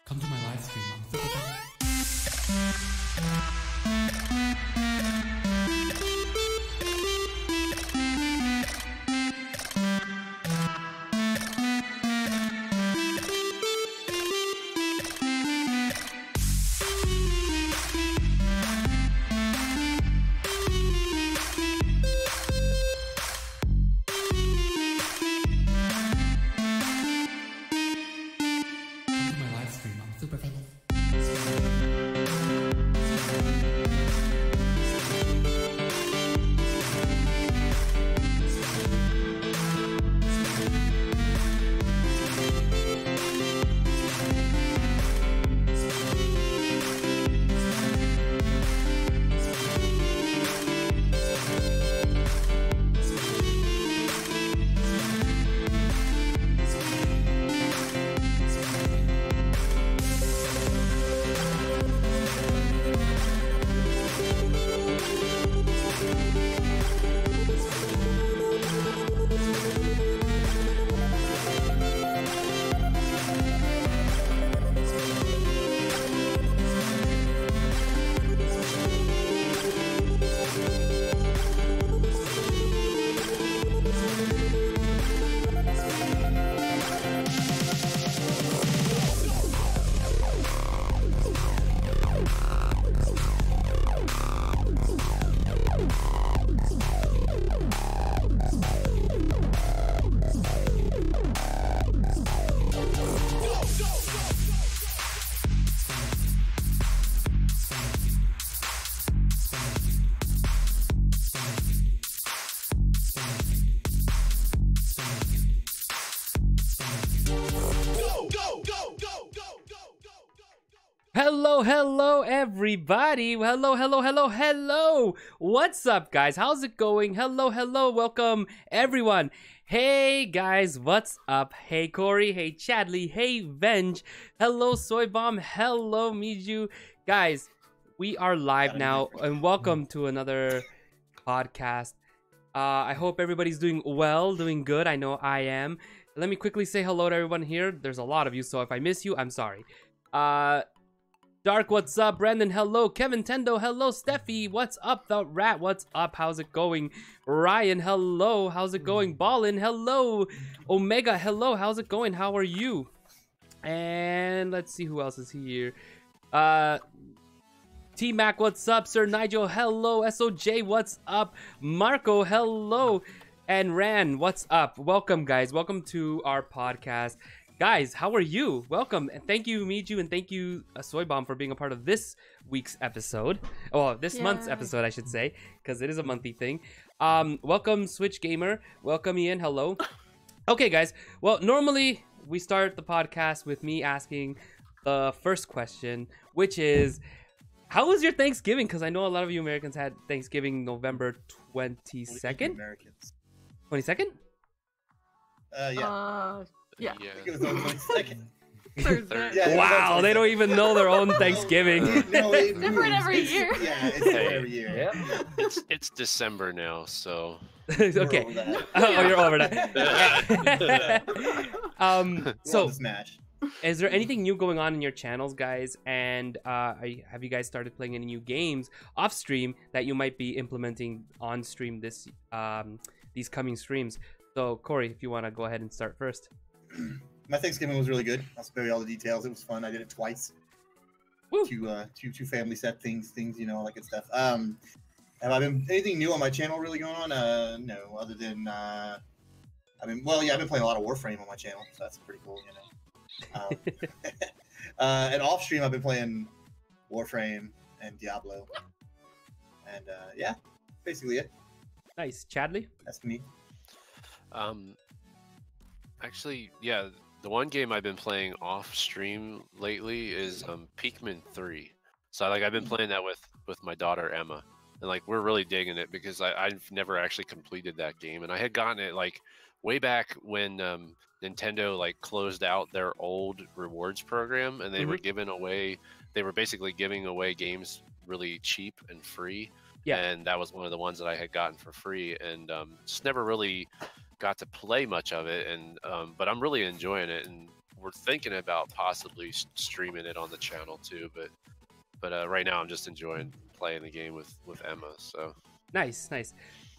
Come to my live stream. I'm super famous. Hello everybody. Hello. What's up, guys? How's it going? Hello. Welcome everyone. Hey guys, what's up? Hey Corey, hey Chadley, hey Venge. Hello Soy Bomb, hello Miju. Guys, we are live now and welcome to another podcast. I hope everybody's doing well, doing good. I know I am. Let me quickly say hello to everyone here. There's a lot of you, so if I miss you, I'm sorry. Dark, what's up? Brandon, hello. Kevin Tendo, hello. Steffi, what's up? The Rat, what's up? How's it going? Ryan, hello. How's it going? Ballin, hello. Omega, hello. How's it going? How are you? And let's see who else is here. T-Mac, what's up? Sir Nigel, hello. SOJ, what's up? Marco, hello. And Ran, what's up? Welcome, guys. Welcome to our podcast. Guys, how are you? Welcome, and thank you, Miju, and thank you, Soy Bomb, for being a part of this week's episode. Oh, this month's episode, I should say, because it is a monthly thing. Welcome, Switch Gamer. Welcome, Ian. Hello. Okay, guys. Well, normally we start the podcast with me asking the first question, which is, how was your Thanksgiving? Because I know a lot of you Americans had Thanksgiving November 22nd. Americans. 22nd? Yeah. Yeah. I think it was on 22nd. Thursday. Yeah, Wow, they don't even know their own Thanksgiving. It's different every year. Yeah, it's different every year. Yeah. It's December now, so. Okay. We're over that. Oh, you're over that. So, Smash. is there anything new going on in your channels, guys? And have you guys started playing any new games off stream that you might be implementing on stream this these coming streams? So, Corey, if you want to go ahead and start first. My Thanksgiving was really good. I'll spare you all the details. It was fun. I did it twice. Woo. Two family set things, you know, all that good stuff. Have I been anything new on my channel really going on? No, other than I've been playing a lot of Warframe on my channel, so that's pretty cool, you know. And off stream, I've been playing Warframe and Diablo, and yeah, basically it. Nice. Chadley? That's me. Actually, yeah, the one game I've been playing off stream lately is Pikmin 3. So like I've been playing that with my daughter Emma, and like we're really digging it because I've never actually completed that game, and I had gotten it like way back when Nintendo like closed out their old rewards program, and they were basically giving away games really cheap and free. Yeah. And that was one of the ones that I had gotten for free, and just never really got to play much of it. And but I'm really enjoying it, and we're thinking about possibly streaming it on the channel too. But right now I'm just enjoying playing the game with Emma. So Nice.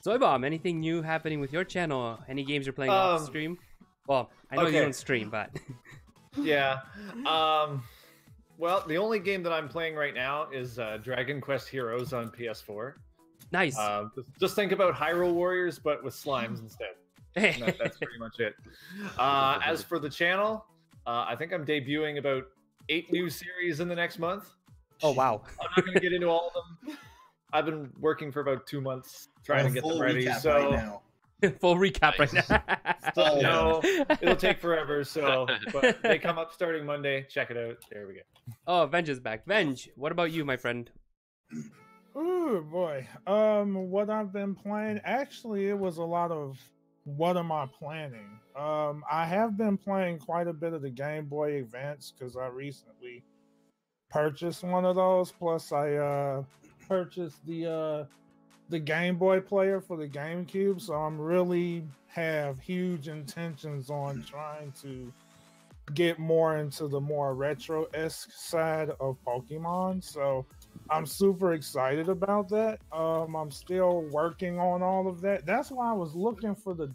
Zoe Bomb, anything new happening with your channel? Any games you're playing off stream? Well, I know you don't stream, but yeah. Well, the only game that I'm playing right now is Dragon Quest Heroes on PS4. Nice. Just think about Hyrule Warriors, but with slimes instead. That's pretty much it. As for the channel, I think I'm debuting about 8 new series in the next month. Oh, wow. I'm not going to get into all of them. I've been working for about 2 months trying to get them ready. So right now. Full recap right now. So, no, it'll take forever. So, but they come up starting Monday. Check it out. There we go. Oh, Venge is back. Venge, what about you, my friend? Oh boy. What I've been playing, actually it was a lot of what am I planning? I have been playing quite a bit of the Game Boy Advance because I recently purchased one of those. Plus I purchased the Game Boy player for the GameCube, so I'm really have huge intentions on trying to get more into the more retro-esque side of Pokemon. So I'm super excited about that. I'm still working on all of that. That's why I was looking for the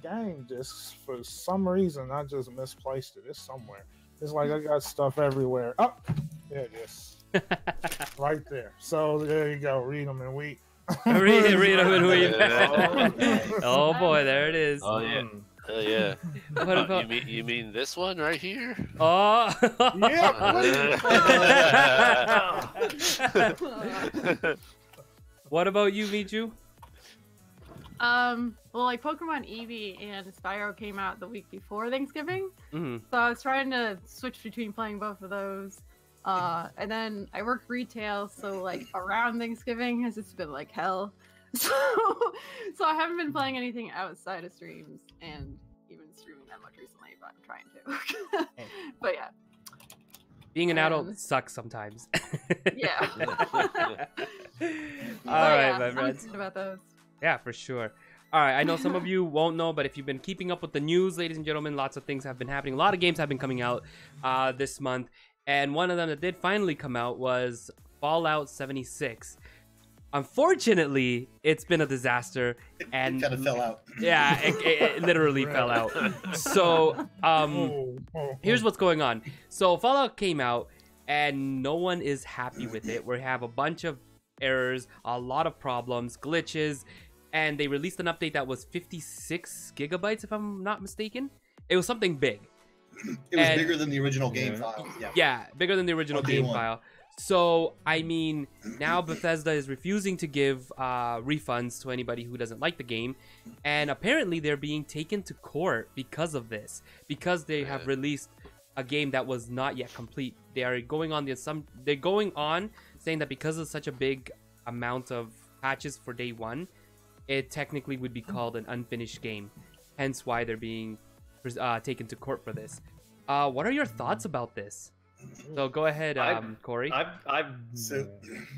game discs. For some reason, I just misplaced it. It's somewhere. It's like I got stuff everywhere. Oh, there it is. Right there. So there you go. Read them and weep. read them and weep. Oh boy, there it is. oh yeah. Yeah. What about... you mean this one right here? Oh. Yeah. What about you, Michu? Well, like Pokemon Eevee and Spyro came out the week before Thanksgiving, Mm-hmm. so I was trying to switch between playing both of those. And then I work retail, so like around Thanksgiving has just been like hell. So I haven't been playing anything outside of streams, and even streaming that much recently, but I'm trying to. But yeah. Being an adult sucks sometimes. Yeah. All right, my I'm friends. excited about those. Yeah, for sure. All right, I know some of you won't know, but if you've been keeping up with the news, ladies and gentlemen, lots of things have been happening. A lot of games have been coming out this month, and one of them that did finally come out was Fallout 76. Unfortunately, it's been a disaster, and It kind of fell out. yeah, it literally fell out. So, here's what's going on. So, Fallout came out, and no one is happy with it. We have a bunch of errors, a lot of problems, glitches, and they released an update that was 56 gigabytes, if I'm not mistaken. It was something big. It was bigger than the original game file. Yeah, bigger than the original game file. So, I mean, now Bethesda is refusing to give refunds to anybody who doesn't like the game. And apparently they're being taken to court because of this. Because they have released a game that was not yet complete. They are going on saying that because of such a big amount of patches for day one, it technically would be called an unfinished game. Hence why they're being taken to court for this. What are your thoughts about this? So go ahead, Corey.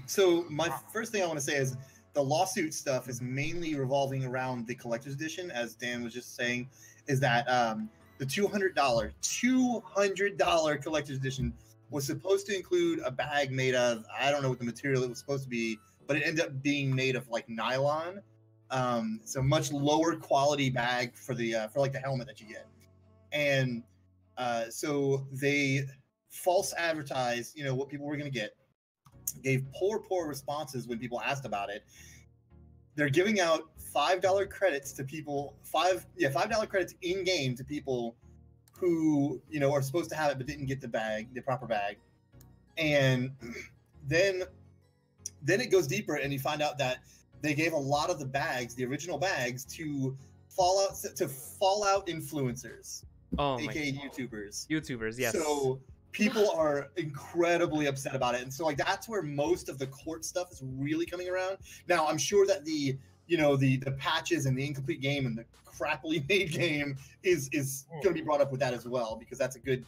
So my first thing I want to say is the lawsuit stuff is mainly revolving around the collector's edition, as Dan was just saying, is that the $200 collector's edition was supposed to include a bag made of, I don't know what the material it was supposed to be, but it ended up being made of like nylon. So much lower quality bag for the for like the helmet that you get. And so they false advertised, what people were going to get, gave poor responses when people asked about it. They're giving out $5 credits to people, $5 credits in game to people who, are supposed to have it but didn't get the proper bag. And then it goes deeper and you find out that they gave a lot of the bags, the original bags, to Fallout influencers, aka YouTubers. YouTubers, yes. So people are incredibly upset about it, and so like that's where most of the court stuff is really coming around. Now I'm sure that the patches and the incomplete game and the crappily made game is going to be brought up with that as well, because that's a good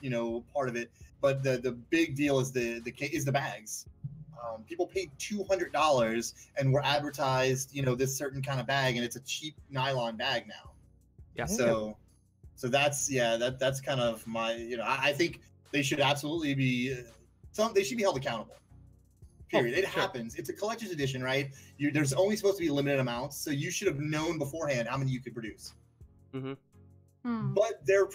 part of it. But the big deal is the bags. People paid $200 and were advertised this certain kind of bag, and it's a cheap nylon bag now. Yeah. So that's that's kind of my I think they should absolutely be they should be held accountable. Period. It happens. It's a collector's edition, right? There's only supposed to be limited amounts, so you should have known beforehand how many you could produce. But their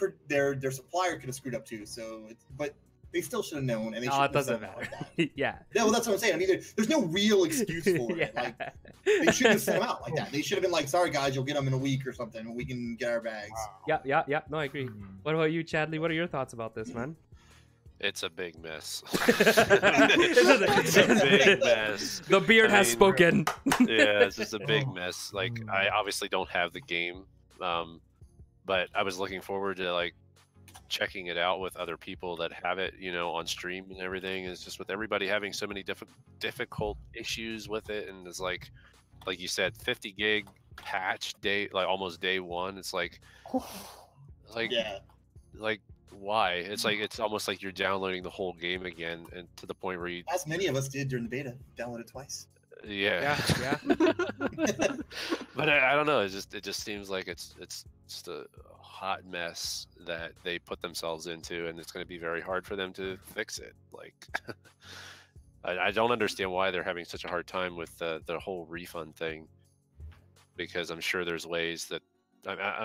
supplier could have screwed up too. So, but they still should have known, and they should. It doesn't matter. Like that. Yeah. Yeah, well, that's what I'm saying. I mean, there's no real excuse for it. Like, they shouldn't have sent them out like that. They should have been like, "Sorry, guys, you'll get them in a week or something, and we can get our bags." Wow. Yeah. No, I agree. What about you, Chadley? What are your thoughts about this, man? It's a big mess. It's a big mess. The beard has spoken. Yeah, it's just a big mess. Like, I obviously don't have the game, but I was looking forward to like checking it out with other people that have it, on stream and everything. It's just with everybody having so many difficult issues with it, and it's like you said, 50 gig patch day, like almost day one. It's like why? It's like it's almost like you're downloading the whole game again, and to the point where you, as many of us did during the beta, downloaded twice. Yeah. But I don't know. It just seems like it's just a hot mess that they put themselves into, and it's going to be very hard for them to fix it. Like, I don't understand why they're having such a hard time with the whole refund thing, because I'm sure there's ways that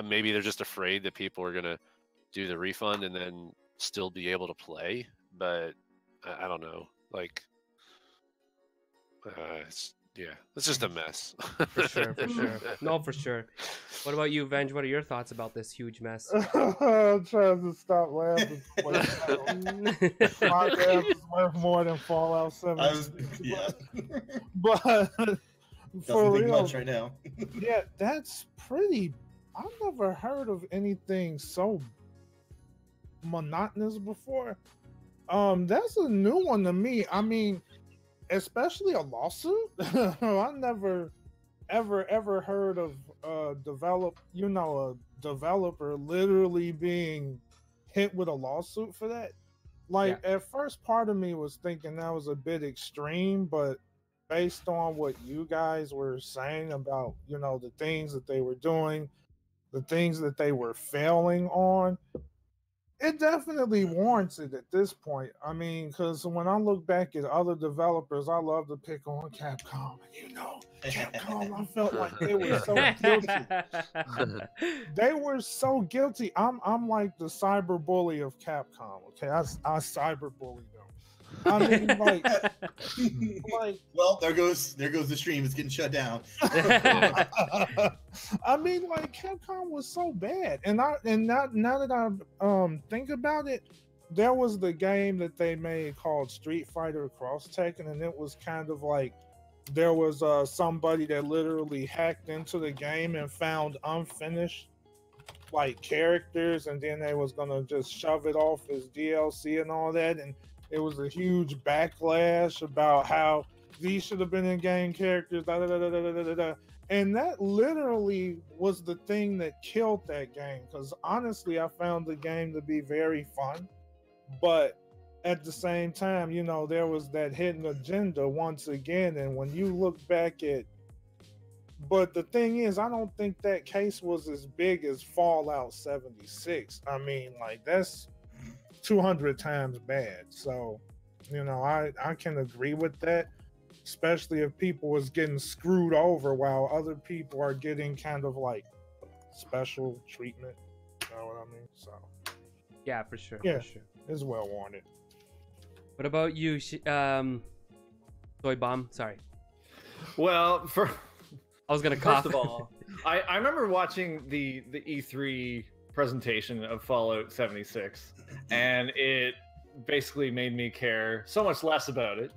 maybe they're just afraid that people are going to do the refund and then still be able to play, but I don't know. Like, it's just a mess. For sure. No, for sure. What about you, Venge? What are your thoughts about this huge mess? I'm trying to stop laughing. My laugh is worth more than Fallout 76. But for real, much right now. Yeah, that's pretty. I've never heard of anything so monotonous before. That's a new one to me. I mean, especially a lawsuit. I never ever heard of a developer literally being hit with a lawsuit for that. Like, at first part of me was thinking that was a bit extreme, but based on what you guys were saying about, the things that they were doing, the things that they were failing on, it definitely warrants it at this point. I mean, because when I look back at other developers, I love to pick on Capcom. Capcom, I felt like they were so guilty. They were so guilty. I'm like the cyber bully of Capcom. Okay, I cyber bully them. I mean, like, well, there goes the stream. It's getting shut down. I mean, like, Capcom was so bad, and now that I think about it, there was the game that they made called Street Fighter Cross Tekken, and it was kind of like there was somebody that literally hacked into the game and found unfinished like characters, and then they was gonna just shove it off as DLC and all that, and it was a huge backlash about how these should have been in-game characters, and that literally was the thing that killed that game. Because honestly, I found the game to be very fun, but at the same time, there was that hidden agenda once again. And when you look back at, but the thing is, I don't think that case was as big as Fallout 76. I mean, like, that's 200 times bad. So, I can agree with that, especially if people was getting screwed over while other people are getting kind of like special treatment. You know what I mean? So, yeah, for sure. Yeah, for sure. It's well warranted. What about you, Soy Bomb? Sorry. Well, I was gonna cough. First of all, I remember watching the E3 presentation of Fallout 76, and it basically made me care so much less about it.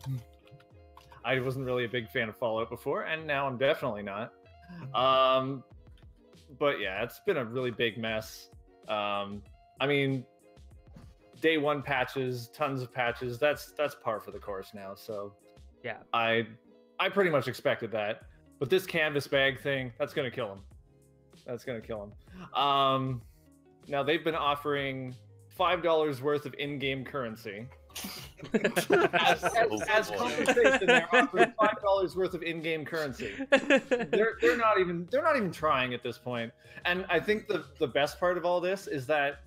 I wasn't really a big fan of Fallout before, and now I'm definitely not. But yeah, it's been a really big mess. I mean, day one patches, tons of patches. That's par for the course now. So Yeah. I pretty much expected that. But this canvas bag thing, that's gonna kill him. That's gonna kill him. Now they've been offering $5 worth of in-game currency. as compensation, they're offering $5 worth of in-game currency. They're not even trying at this point. And I think the best part of all this is that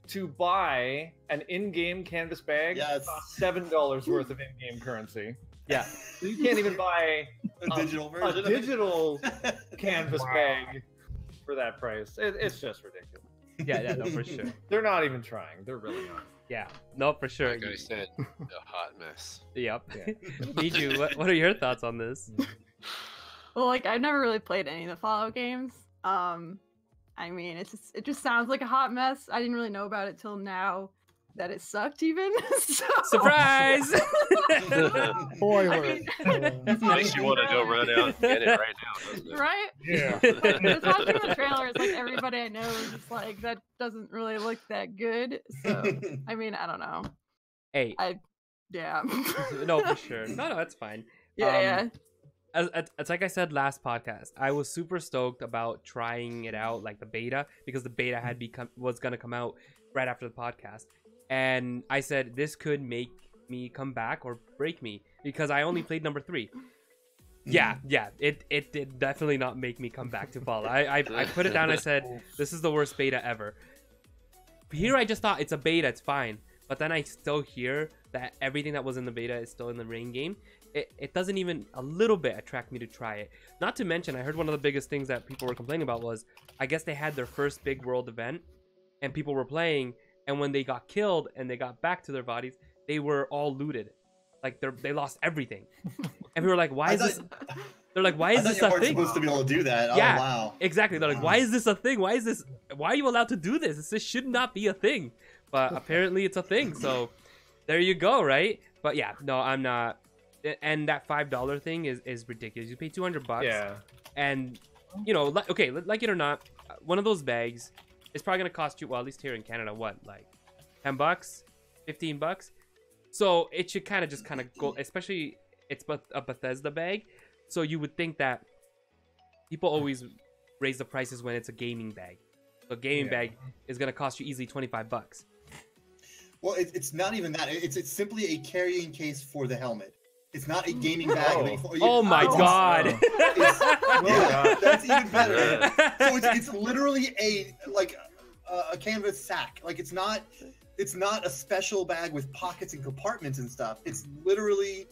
to buy an in-game canvas bag costs $7 worth of in-game currency. Yeah. So you can't even buy A digital version. a digital canvas bag for that price. It's just ridiculous. Yeah, no, for sure. They're not even trying. They're really not. Yeah, no, for sure. Like I said, a hot mess. Yep. Yeah. Miju, what are your thoughts on this? Well, like I've never really played any of the Fallout games. I mean, it just sounds like a hot mess. I didn't really know about it till now that it sucked even. So... Surprise! Spoiler. Makes you want to go run out and get it right now, doesn't it? Right? Yeah. Just watching the trailer, it's like everybody I know is just like, that doesn't really look that good. So, I mean, I don't know. Hey, Yeah. no, for sure. No, that's fine. Yeah. It's like I said last podcast. I was super stoked about trying it out, like the beta, because the beta was gonna come out right after the podcast, and I said this could make me come back or break me because I only played number 3. Yeah, it did definitely not make me come back to Fallout. I put it down. I said this is the worst beta ever. Here I just thought it's a beta, it's fine, but then I still hear that everything that was in the beta is still in the main game. It doesn't even a little bit attract me to try it. Not to mention, I heard one of the biggest things that people were complaining about was, I guess they had their first big world event, and people were playing, and when they got killed and they got back to their bodies, they were all looted. Like they lost everything. And we were like, why is this? They're like, why is this a thing? Supposed to be able to do that. Yeah, Oh, wow. exactly. They're like, why is this a thing? Why is this? Why are you allowed to do this? This should not be a thing. But apparently it's a thing. So there you go, right? But yeah, no, I'm not. And that $5 thing is ridiculous. You pay $200. Yeah. And you know, okay, like it or not, one of those bags is probably gonna cost you, well, at least here in Canada, what, like $10, $15? So it should kind of go, especially it's a Bethesda bag. So you would think that people always raise the prices when it's a gaming bag. So a gaming bag is gonna cost you easily $25. Well, it's not even that. It's simply a carrying case for the helmet. It's not a gaming bag. Oh my god! Yeah, that's even better. So it's literally a canvas sack. Like it's not a special bag with pockets and compartments and stuff. It's literally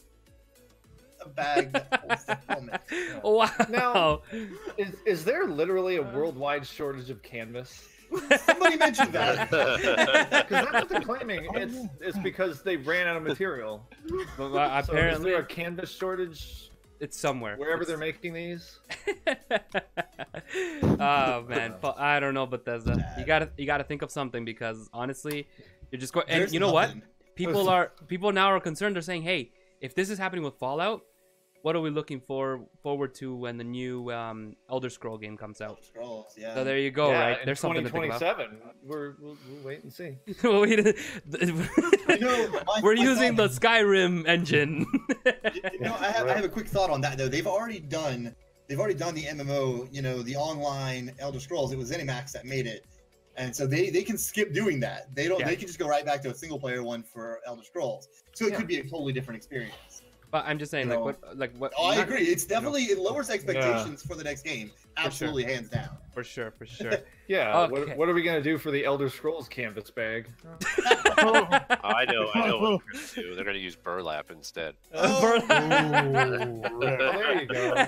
a bag that holds the helmet. Wow. Now, is there literally a worldwide shortage of canvas? Somebody mentioned that. Because that's what they're claiming. It's because they ran out of material. But So apparently, is there a canvas shortage it's somewhere. wherever they're making these? Oh man, but I don't know, Bethesda. You gotta think of something, because honestly, you're just going. And There's you know nothing. what? People now are concerned. They're saying, hey, if this is happening with Fallout, what are we looking forward to when the new Elder Scroll game comes out? Scrolls, yeah. So there you go, right? In There's something to think about. 2027. We'll wait and see. We're using the Skyrim engine. I have a quick thought on that though. They've already done the MMO, the online Elder Scrolls. It was ZeniMax that made it, and so they can skip doing that. They can just go right back to a single player one for Elder Scrolls. So it could be a totally different experience. But I'm just saying, what? Oh, I agree. It's definitely it lowers expectations for the next game. Absolutely, hands down. For sure. Yeah. Okay. What are we gonna do for the Elder Scrolls canvas bag? I know what they're gonna do. They're gonna use burlap instead. There you go.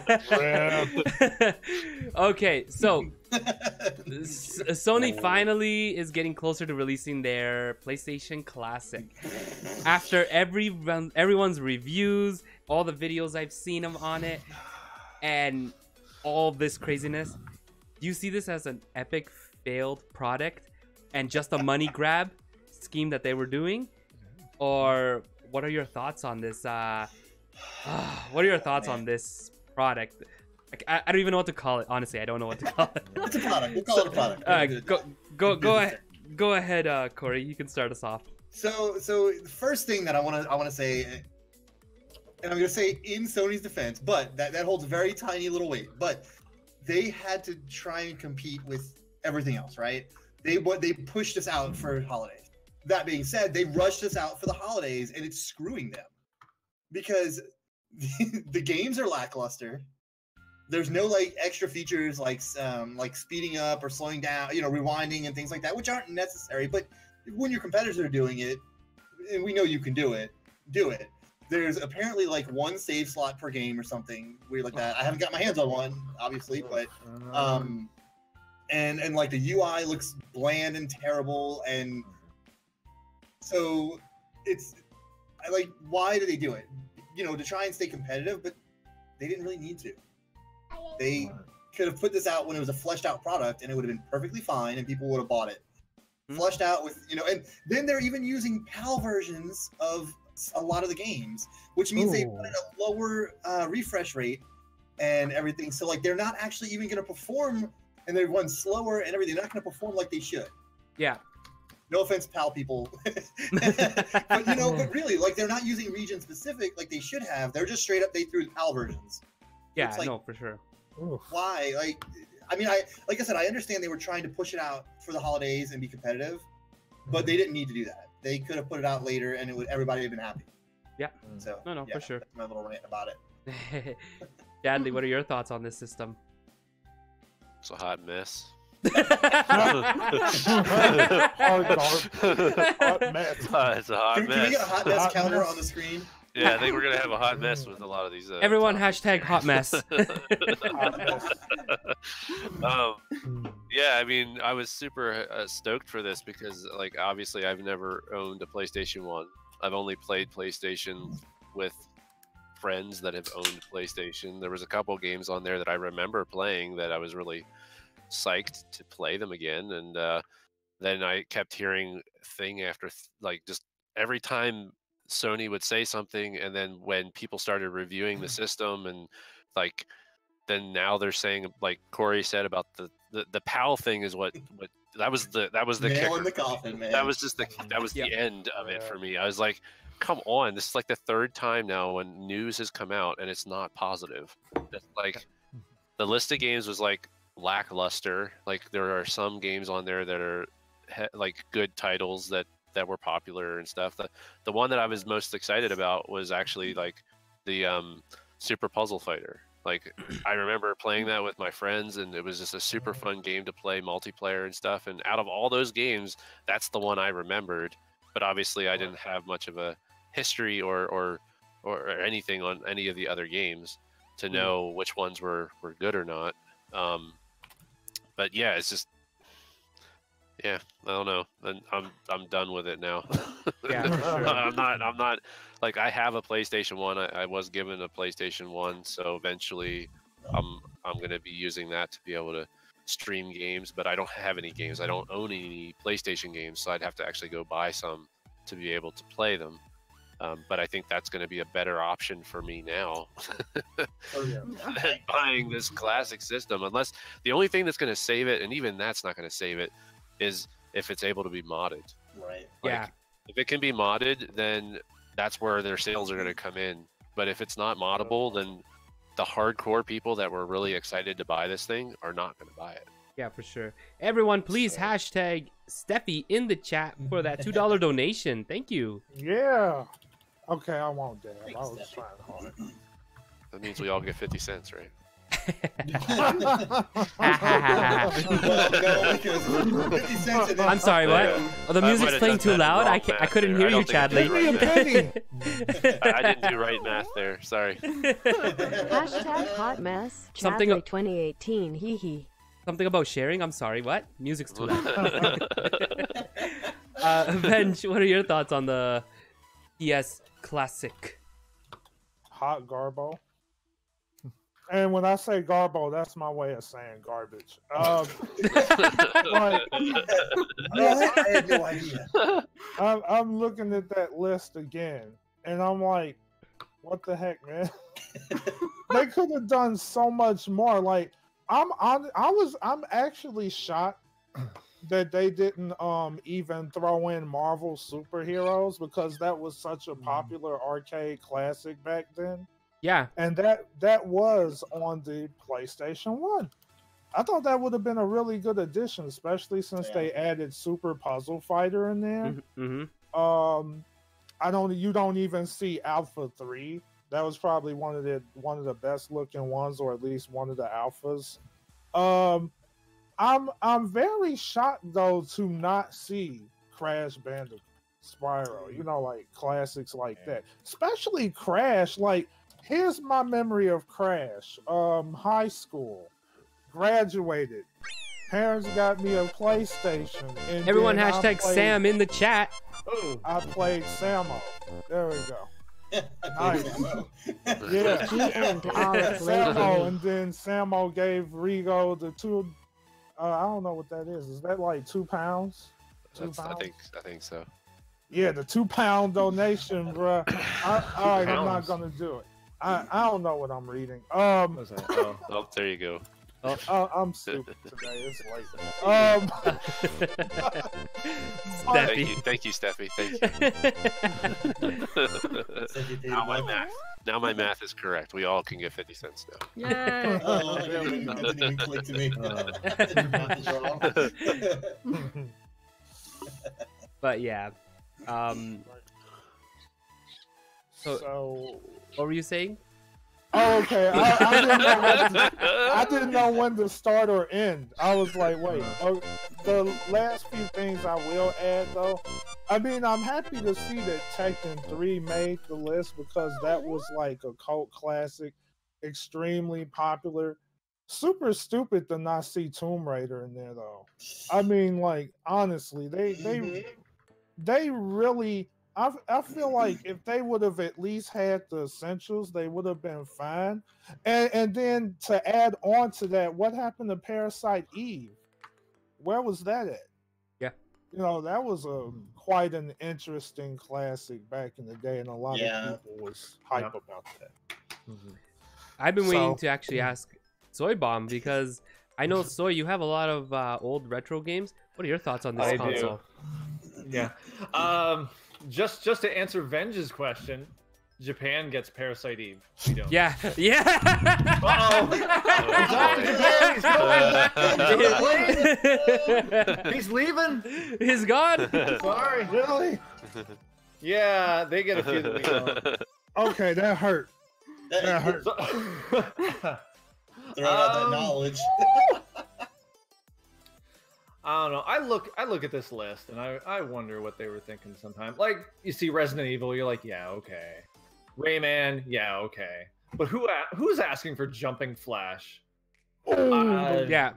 Okay, so Sony finally is getting closer to releasing their PlayStation Classic. After everyone's reviews, all the videos I've seen them on it, and all this craziness, do you see this as an epic failed product and just a money grab scheme that they were doing? Or what are your thoughts on this What are your thoughts on this product? Like, I don't even know what to call it. Honestly, I don't know what to call it. It's a product. We'll call it a product. Go ahead, Corey. You can start us off. So the first thing that I want to say, and I'm going to say in Sony's defense, but that holds a very tiny little weight. But they had to try and compete with everything else, right? They pushed us out for holidays. That being said, they rushed us out for the holidays, and it's screwing them because the games are lackluster. There's no like extra features like speeding up or slowing down, rewinding and things like that, which aren't necessary. But when your competitors are doing it, and we know you can do it. There's apparently like one save slot per game or something weird like that. I haven't got my hands on one, obviously, but and like the UI looks bland and terrible, and so it's like, why do they do it? To try and stay competitive, but they didn't really need to. They could have put this out when it was a fleshed out product, and it would have been perfectly fine, and people would have bought it. Fleshed out with, and then they're even using PAL versions of a lot of the games, which means they put in a lower refresh rate and everything. So like, they're not actually even going to perform, and they run slower and everything. They're not going to perform like they should. Yeah. No offense, PAL people, but but really, like, they're not using region specific like they should have. They're just straight up, they threw PAL versions. Yeah, like, no, for sure. Why? Like I said, I understand they were trying to push it out for the holidays and be competitive, but they didn't need to do that. They could have put it out later, and everybody would have been happy. Yeah. So no, for sure. That's my little rant about it. Dadley, what are your thoughts on this system? It's a hot mess. Hot mess. It's a hot mess. Can we get a hot mess counter on the screen? Yeah, I think we're gonna have a hot mess with a lot of these. Everyone, hashtag hot mess. Yeah, I mean, I was super stoked for this because, like, obviously, I've never owned a PlayStation 1. I've only played PlayStation with friends that have owned PlayStation. There was a couple games on there that I remember playing that I was really psyched to play them again, and then I kept hearing thing after like, just every time Sony would say something, and then when people started reviewing the system, and like, then now they're saying, like Corey said about the PAL thing is what that was the nail in the coffin, man. That was just the end of it for me. I was like, come on, this is like the third time now when news has come out and it's not positive. It's like, the list of games was like lackluster. Like, there are some games on there that are like good titles that were popular and stuff. The one that I was most excited about was actually like the Super Puzzle Fighter. Like, I remember playing that with my friends, and it was just a super fun game to play multiplayer and stuff. And out of all those games, that's the one I remembered. But obviously, I didn't have much of a history or anything on any of the other games to know which ones were good or not. But yeah, it's just, yeah, I don't know. I'm done with it now. Yeah, for sure. I'm not like, I have a PlayStation 1. I was given a PlayStation 1, so eventually I'm gonna be using that to be able to stream games, but I don't have any games. I don't own any PlayStation games, so I'd have to actually go buy some to be able to play them. But I think that's going to be a better option for me now than buying this classic system. Unless the only thing that's going to save it, and even that's not going to save it, is if it's able to be modded. Right. Like, Yeah. if it can be modded, then that's where their sales are going to come in. But if it's not moddable, then the hardcore people that were really excited to buy this thing are not going to buy it. Yeah, for sure. Everyone, please hashtag Steffi in the chat for that $2 donation. Thank you. Yeah. Okay, I won't dab. I was trying hard. That means we all get 50 cents, right? Well, no, because 50 cents and then I'm sorry, what? Oh, the I music's might've playing done too that loud? wrong I math couldn't there. hear I you, don't think I did Chadley. right math. I didn't do right math there. Sorry. Hashtag hot mess. Something Chadley 2018. Hee hee. Something about sharing? I'm sorry, what? Music's too loud. Benj, what are your thoughts on the PS Classic? Hot garbo. And when I say garbo, that's my way of saying garbage. But, I had no idea. I'm looking at that list again, and I'm like, What the heck, man? They could have done so much more. Like, I'm actually shocked that they didn't even throw in Marvel superheroes, because that was such a popular arcade classic back then. Yeah. And that was on the PlayStation 1. I thought that would have been a really good addition, especially since they added Super Puzzle Fighter in there. Mm-hmm. You don't even see Alpha 3. That was probably one of the best looking ones, or at least one of the alphas. I'm very shocked though to not see Crash Bandicoot, Spyro, like classics like that. Especially Crash. Like, here's my memory of Crash. High school, graduated. Parents got me a PlayStation. And everyone hashtag Sam in the chat. I played Samo. There we go. Nice. Yeah. Samo, and then Samo gave Rigo the 2. I don't know what that is. Is that like 2 pounds? 2 pounds? I think so. Yeah, the 2 pound donation, bro. All right, I'm not gonna do it. I don't know what I'm reading. What's that? Oh, there you go. I'm stupid today. It's late. Thank you, Steffi. Thank you. Now my math is correct. We all can get 50 cents now. Yay! Oh, it didn't even click to me. But yeah. So what were you saying? Oh, okay. I didn't know when to start or end. I was like, wait. The last few things I will add, though. I mean, I'm happy to see that Tekken 3 made the list, because that was like a cult classic, extremely popular. Super stupid to not see Tomb Raider in there, though. I mean, like, honestly, they really. I feel like if they would have at least had the essentials, they would have been fine. And then to add on to that, what happened to Parasite Eve? Where was that at? Yeah. That was quite an interesting classic back in the day, and a lot of people was hype about that. I've been waiting to actually ask Soy Bomb, because I know, Soy, you have a lot of old retro games. What are your thoughts on this console? Yeah. Just to answer Venge's question, Japan gets Parasite Eve. We don't. Yeah. He's leaving. He's gone. Sorry. Really? Yeah, they get a few that we don't. Okay, that hurt. That hurt. Throw out that knowledge. I don't know. I look at this list and I wonder what they were thinking sometimes. Like, you see Resident Evil, you're like, yeah, okay. Rayman, yeah, okay. But who's asking for Jumping Flash? Yeah.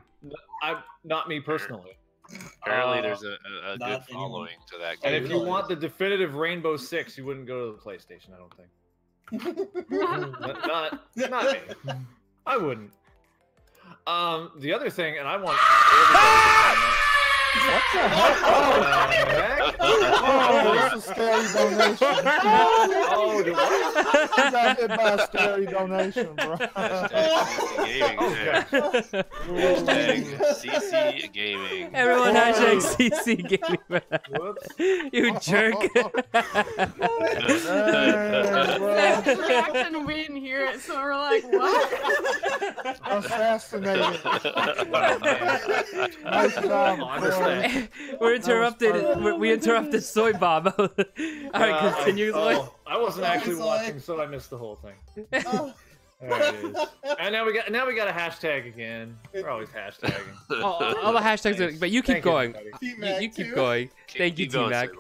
Not me personally. Apparently, there's a good following to that game. And if you want the definitive Rainbow Six, you wouldn't go to the PlayStation, I don't think. not me. I wouldn't. The other thing, and I want What the heck? Oh, that's a scary donation. Oh, You got hit by a scary donation, bro. CC Gaming. Everyone hashtag CC Gaming. You jerk. Reaction, we didn't hear it, so we're like, what? Fascinating. Nice job. We're interrupted. We interrupted Soy Bob. All right, continue. I wasn't actually watching, so I missed the whole thing. There it is. And now we got a hashtag again. We're always hashtagging. All the hashtags, nice. But you keep going. You keep going. Thank you, T-Mac.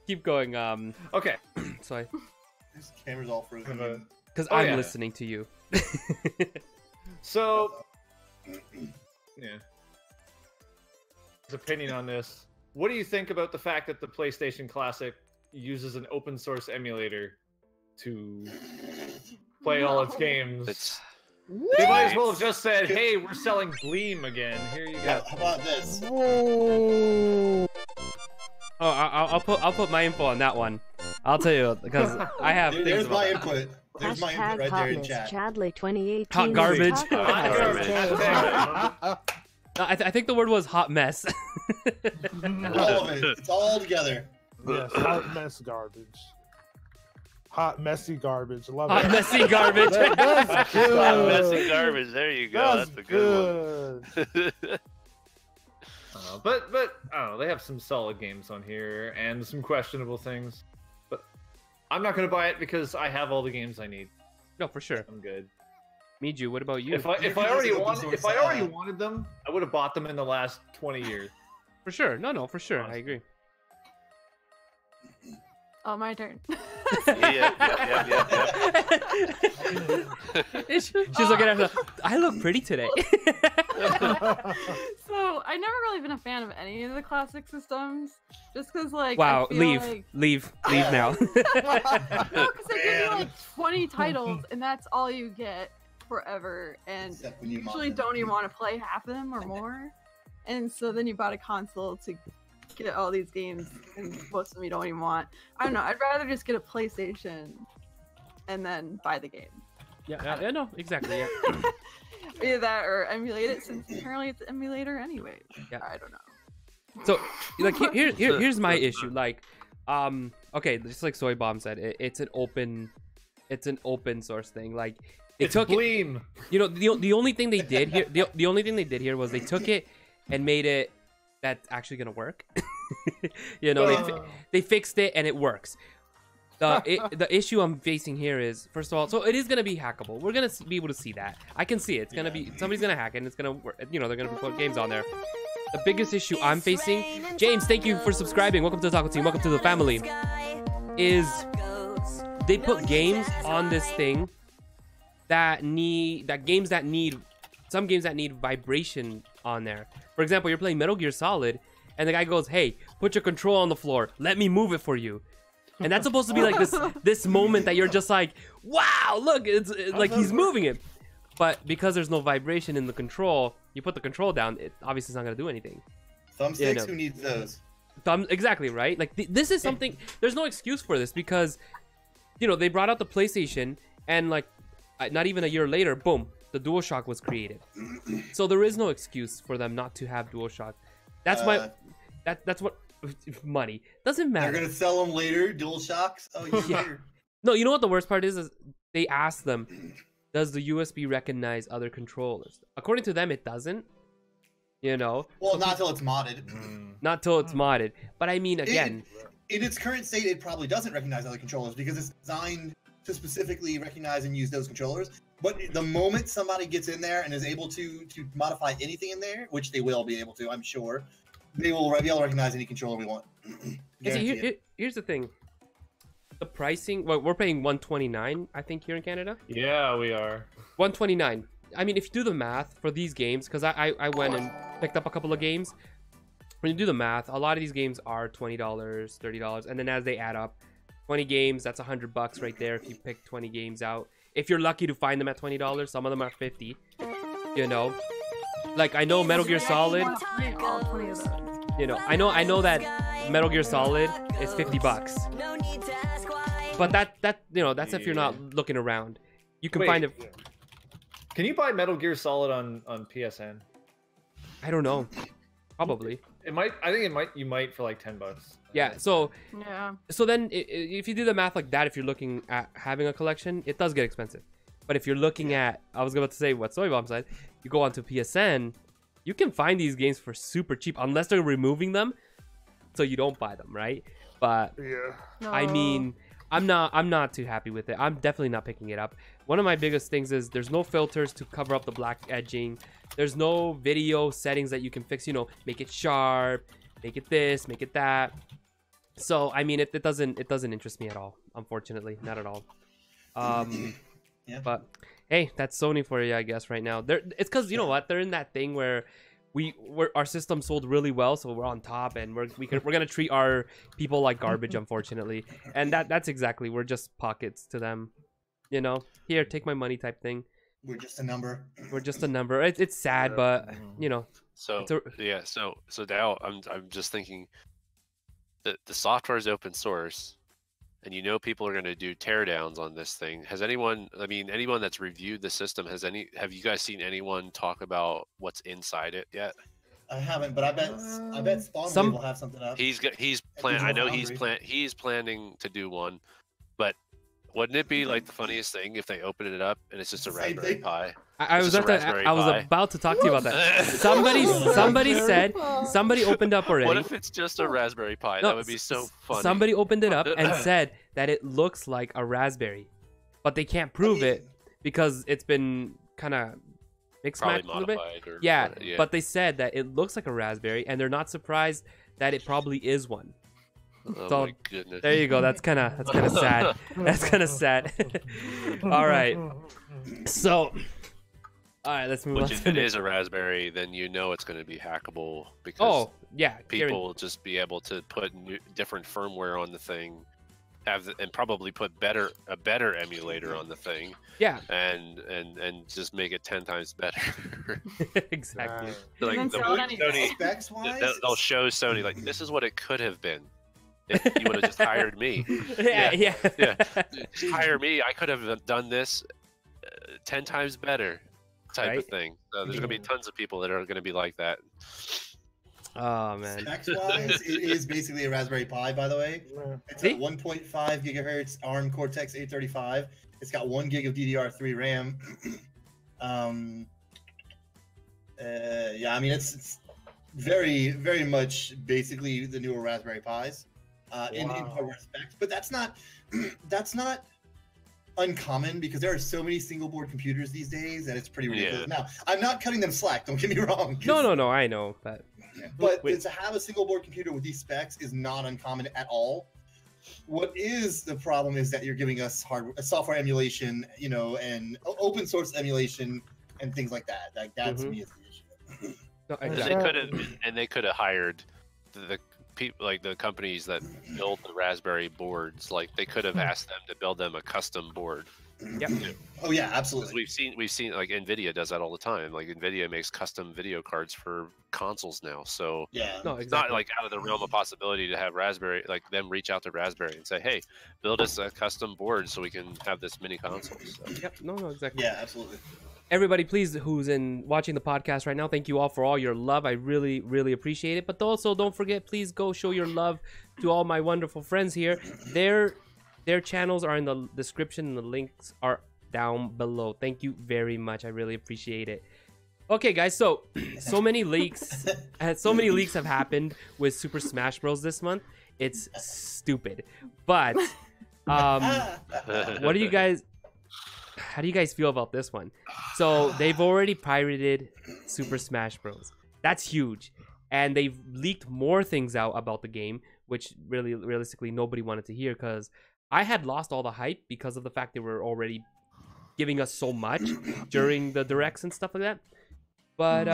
Keep going. Okay. Sorry. This camera's all frozen. Because I'm listening to you. So, yeah. His opinion on this. What do you think about the fact that the PlayStation Classic uses an open source emulator to play all its games? They might as well have just said, "Hey, we're selling Gleam again. Here you go." How about this? Whoa. Oh, I'll put my info on that one. I'll tell you because I have things There's about my that. input. There's my input Hashtag right there in hotness chat. Chadley 2018. Hot garbage. Hot I think the word was hot mess. All of it. It's all together. Yes, hot mess garbage. Hot messy garbage. Love Hot it. messy garbage. That's good. Hot messy garbage. There you go. That's a good one. But I don't know. They have some solid games on here and some questionable things. But I'm not gonna buy it because I have all the games I need. No, for sure. I'm good. Miju, what about you? If I already wanted them, I would have bought them in the last 20 years. For sure. No, for sure. I agree. Oh, my turn. Yeah. She's looking at her. I look pretty today. So I never really been a fan of any of the classic systems, just because like Wow, I feel leave like... now. No, because they give you like 20 titles and that's all you get forever, and Except when you usually mod them. don't even want to play half of them or more. And so then you bought a console to get all these games, and most of them you don't even want. I don't know. I'd rather just get a PlayStation and then buy the game. Yeah, no, exactly. Yeah. Either that or emulate it, since apparently it's an emulator anyway. Yeah. I don't know. So, like, here's my issue. Like, okay, just like Soy Bomb said, it's an open source thing. Like, they It's took it. Bleem. You know, the only thing they did here, the only thing they did here was they took it and made it that's actually gonna work. You know, they fixed it and it works. The issue I'm facing here is, first of all, so it is gonna be hackable. We're gonna be able to see that. I can see it. It's gonna be, somebody's gonna hack it and it's gonna work. You know, they're gonna put games on there. The biggest issue I'm facing, James, thank you for subscribing. Welcome to the Taco Team. Welcome to the family. Is they put games on this thing some games that need vibration on there. For example, you're playing Metal Gear Solid, and the guy goes, "Hey, put your control on the floor. Let me move it for you." And that's supposed to be like this moment that you're just like, "Wow, look, it's like he's moving it." But because there's no vibration in the control, you put the control down, it obviously is not gonna do anything. Thumbsticks, who needs those? Exactly, right? Like this is something. There's no excuse for this because, you know, they brought out the PlayStation, and like, not even a year later, boom, the DualShock was created. So there is no excuse for them not to have DualShock. That's that's what money doesn't matter. They're gonna sell them later, DualShocks. Oh, Yeah. No, you know what the worst part is they asked them, does the USB recognize other controllers? According to them, it doesn't. You know. Well, not till it's modded. Not till it's modded. But I mean, again, in its current state, it probably doesn't recognize other controllers because it's designed to specifically recognize and use those controllers. But the moment somebody gets in there and is able to modify anything in there, which they will be able to, I'm sure, they will be able to recognize any controller we want. Here's the thing. The pricing, well, we're paying $129, I think, here in Canada. Yeah, we are. $129. I mean, if you do the math for these games, because I went and picked up a couple of games. When you do the math, a lot of these games are $20, $30, and then as they add up, 20 games, that's $100 right there if you pick 20 games out. If you're lucky to find them at $20, some of them are $50. You know, like I know Metal Gear Solid. All 20 of those. You know, I know that Metal Gear Solid is $50. But that you know, that's if you're not looking around. You can find it. Can you buy Metal Gear Solid on PSN? I don't know. Probably. It might. I think it might. You might for like $10. Yeah. So Yeah. so then if you do the math like that, if you're looking at having a collection, it does get expensive. But if you're looking at, I was about to say what Soy Bomb said, you go onto PSN, you can find these games for super cheap unless they're removing them, so you don't buy them, right? But Yeah. I mean, I'm not too happy with it. I'm definitely not picking it up. One of my biggest things is there's no filters to cover up the black edging. There's no video settings that you can fix, you know, make it sharp, make it this, make it that. So I mean, it doesn't interest me at all, unfortunately, not at all. Yeah. But hey, that's Sony for you, I guess, right now. It's because you know what, they're in that thing where our system sold really well, so we're on top, and we're gonna treat our people like garbage, unfortunately. And that's exactly, we're just pockets to them, you know. Here, take my money type thing. We're just a number. We're just a number. It's sad, but you know. So yeah, so now I'm just thinking that the software is open source, and you know people are going to do teardowns on this thing. Has anyone, I mean, anyone that's reviewed the system, have you guys seen anyone talk about what's inside it yet? I haven't, but I bet Spawn will have something up. I know he's planning to do one, but wouldn't it be like the funniest thing if they open it up and it's just a Raspberry Pi? I was about to talk to you about that. Somebody said, somebody opened up already. What if it's just a Raspberry Pi? No, that would be so funny. Somebody opened it up and said that it looks like a Raspberry, but they can't prove it because it's been kind of mixed matched a little bit. Yeah, but they said that it looks like a Raspberry, and they're not surprised that it probably is one. Oh so, my goodness. There you go. That's kind of sad. That's kind of sad. All right. So, all right, let's move on. If it is a Raspberry, then you know it's going to be hackable because people will just be able to put different firmware on the thing, and probably put a better emulator on the thing. Yeah. And just make it 10 times better. Exactly. Like Sony, they'll show Sony like this is what it could have been. If you would have just hired me. Yeah. Just hire me. I could have done this 10 times better type of thing. So there's going to be tons of people that are going to be like that. Oh, man. Specs-wise, it is basically a Raspberry Pi, by the way. It's a 1.5 gigahertz ARM Cortex 835. It's got 1 gig of DDR3 RAM. Yeah, I mean, it's very, very much basically the newer Raspberry Pis. In hardware specs, but that's not uncommon because there are so many single board computers these days that it's pretty ridiculous. Now, I'm not cutting them slack. Don't get me wrong. No, I know, but to have a single board computer with these specs is not uncommon at all. What is the problem is that you're giving us software emulation, and open source emulation and things like that. Like that to me is the issue. No, exactly. They could have hired the people, like the companies that build the Raspberry boards, like they could have asked them to build them a custom board. Yep. Oh yeah, absolutely. We've seen like Nvidia does that all the time. Like Nvidia makes custom video cards for consoles now. So it's not like out of the realm of possibility to have Raspberry, like them reach out to Raspberry and say, hey, build us a custom board so we can have this mini console. So. Yep. No, exactly. Yeah, absolutely. Everybody, please, who's watching the podcast right now, thank you all for all your love. I really, really appreciate it. But also, don't forget, please go show your love to all my wonderful friends here. Their channels are in the description, and the links are down below. Thank you very much. I really appreciate it. Okay, guys, so many leaks have happened with Super Smash Bros. This month. It's stupid. But what do you guys? How do you guys feel about this one? So they've already pirated Super Smash Bros. That's huge. And they've leaked more things out about the game, which really, realistically, nobody wanted to hear because I had lost all the hype because of the fact they were already giving us so much during the directs and stuff like that. But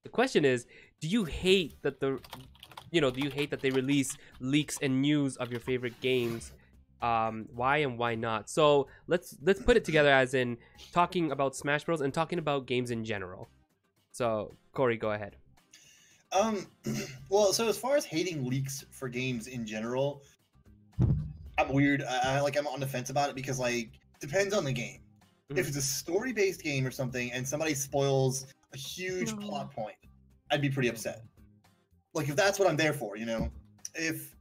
the question is, do you hate that they release leaks and news of your favorite games? Why and why not? So let's put it together as in talking about Smash Bros. And talking about games in general. So Corey, go ahead. Well, so as far as hating leaks for games in general, I'm weird. I'm on the fence about it because depends on the game. If it's a story-based game or something and somebody spoils a huge plot point, I'd be pretty upset. Like if that's what I'm there for, If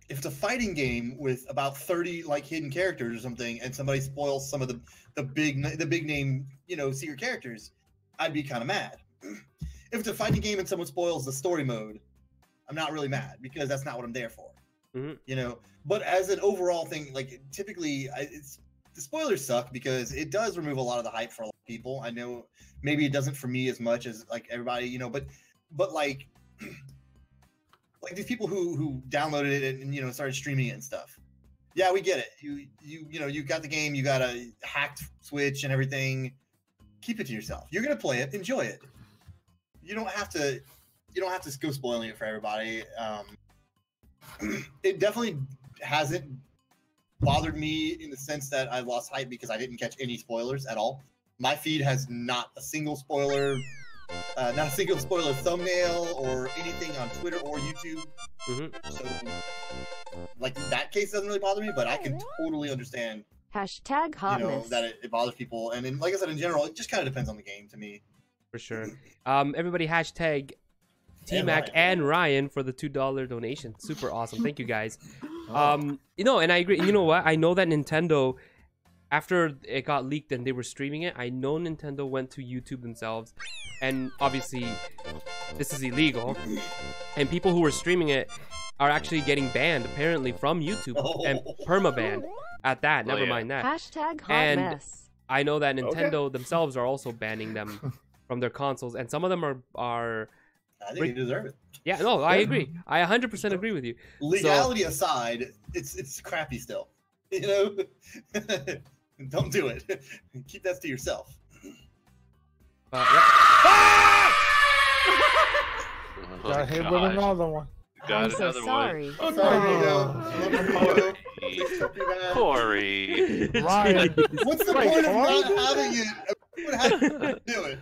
it's a fighting game with about 30 hidden characters or something, and somebody spoils some of the big name secret characters, I'd be kind of mad. If it's a fighting game and someone spoils the story mode, I'm not really mad because that's not what I'm there for. But as an overall thing, typically, the spoilers suck because it does remove a lot of the hype for a lot of people. I know maybe it doesn't for me as much as everybody, but these people who downloaded it and started streaming it and stuff. Yeah, we get it. You got the game, you got a hacked Switch and everything. Keep it to yourself. You're gonna play it, enjoy it. You don't have to go spoiling it for everybody. It definitely hasn't bothered me in the sense that I lost hype because I didn't catch any spoilers at all. My feed has not a single spoiler not a single spoiler thumbnail or anything on Twitter or YouTube. So, like that case doesn't really bother me, but I can totally understand. Hashtag hotness. That it bothers people, and then, like I said, in general, it just kind of depends on the game to me. For sure. Everybody hashtag T-Mac and Ryan for the $2 donation. Super awesome. Thank you guys. You know, and I agree. You know what? I know that Nintendo, after it got leaked and they were streaming it, I know Nintendo went to YouTube themselves, and obviously this is illegal, and people who were streaming it are actually getting banned apparently from YouTube and perma-banned at that. Never mind that. Hashtag hot and mess. I know that Nintendo themselves are also banning them from their consoles, and some of them are I think you deserve it. Yeah, no, I agree. I 100% agree with you. Legality aside, it's crappy still. You know, don't do it. Keep that to yourself. Got hit with another one. I'm so sorry. Oh, sorry, Corey. Ryan, what's the point of not having it? What happened to do it?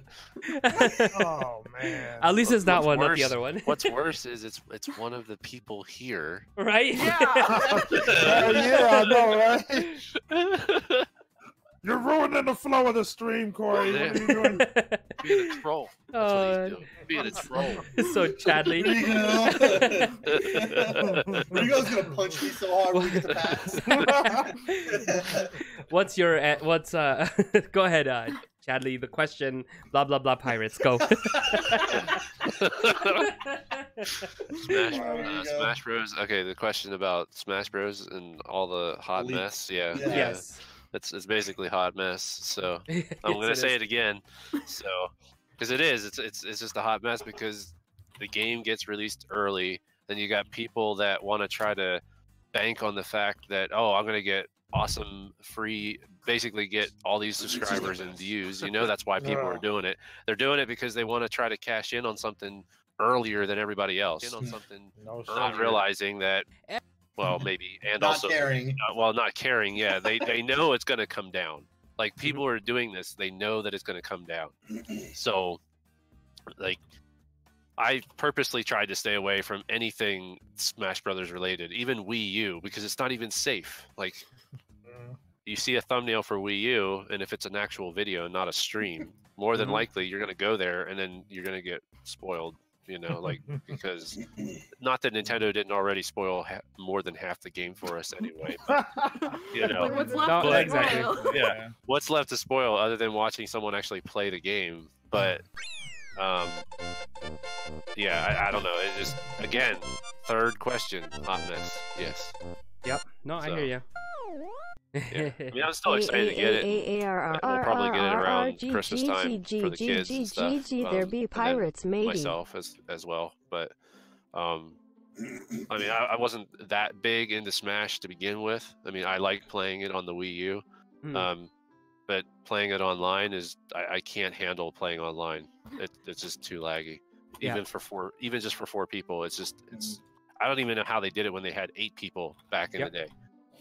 Oh man. At least it's that one, not the worse- other one. What's worse is it's one of the people here. Right? Yeah, I know, right? You're ruining the flow of the stream, Corey. What are you doing? Being a troll. That's what he's doing. Being a troll. So Chadley. Rigo's gonna punch me so hard when we get the pass. What's your go ahead, Chadley, the question, blah blah blah pirates, go. Smash Bros. Okay, the question about Smash Bros. And all the hot Leaks. mess. Yeah. Yes. It's basically hot mess. So I'm gonna say it again. So because it's just a hot mess because the game gets released early. Then you got people that want to try to bank on the fact that I'm gonna get awesome free, basically get all these subscribers and views. You know, that's why people are doing it. They're doing it because they want to try to cash in on something earlier than everybody else. Not realizing that. Well, maybe, and Not also caring. not caring. Yeah, they know it's going to come down. Like people are doing this, they know that it's going to come down. So, like, I purposely tried to stay away from anything Smash Brothers related, even Wii U, because it's not even safe. Like, you see a thumbnail for Wii U, and if it's an actual video, not a stream, more than likely you're going to go there, and then you're going to get spoiled. You know, like, because not that Nintendo didn't already spoil more than half the game for us anyway. But, you know, Like, what's left to exactly. spoil? yeah, what's left to spoil other than watching someone actually play the game? But, yeah, I don't know. It just, again, third question, hot mess. Yes. Yep. No, I hear you. Yeah. I mean, I'm still excited to get it. We'll probably get it around Christmas time for the kids and stuff. There be pirates, maybe. Myself as well, but I mean, I wasn't that big into Smash to begin with. I mean, I like playing it on the Wii U, but playing it online is I can't handle playing online. It's just too laggy. Even just for 4 people, it's I don't even know how they did it when they had 8 people back in the day.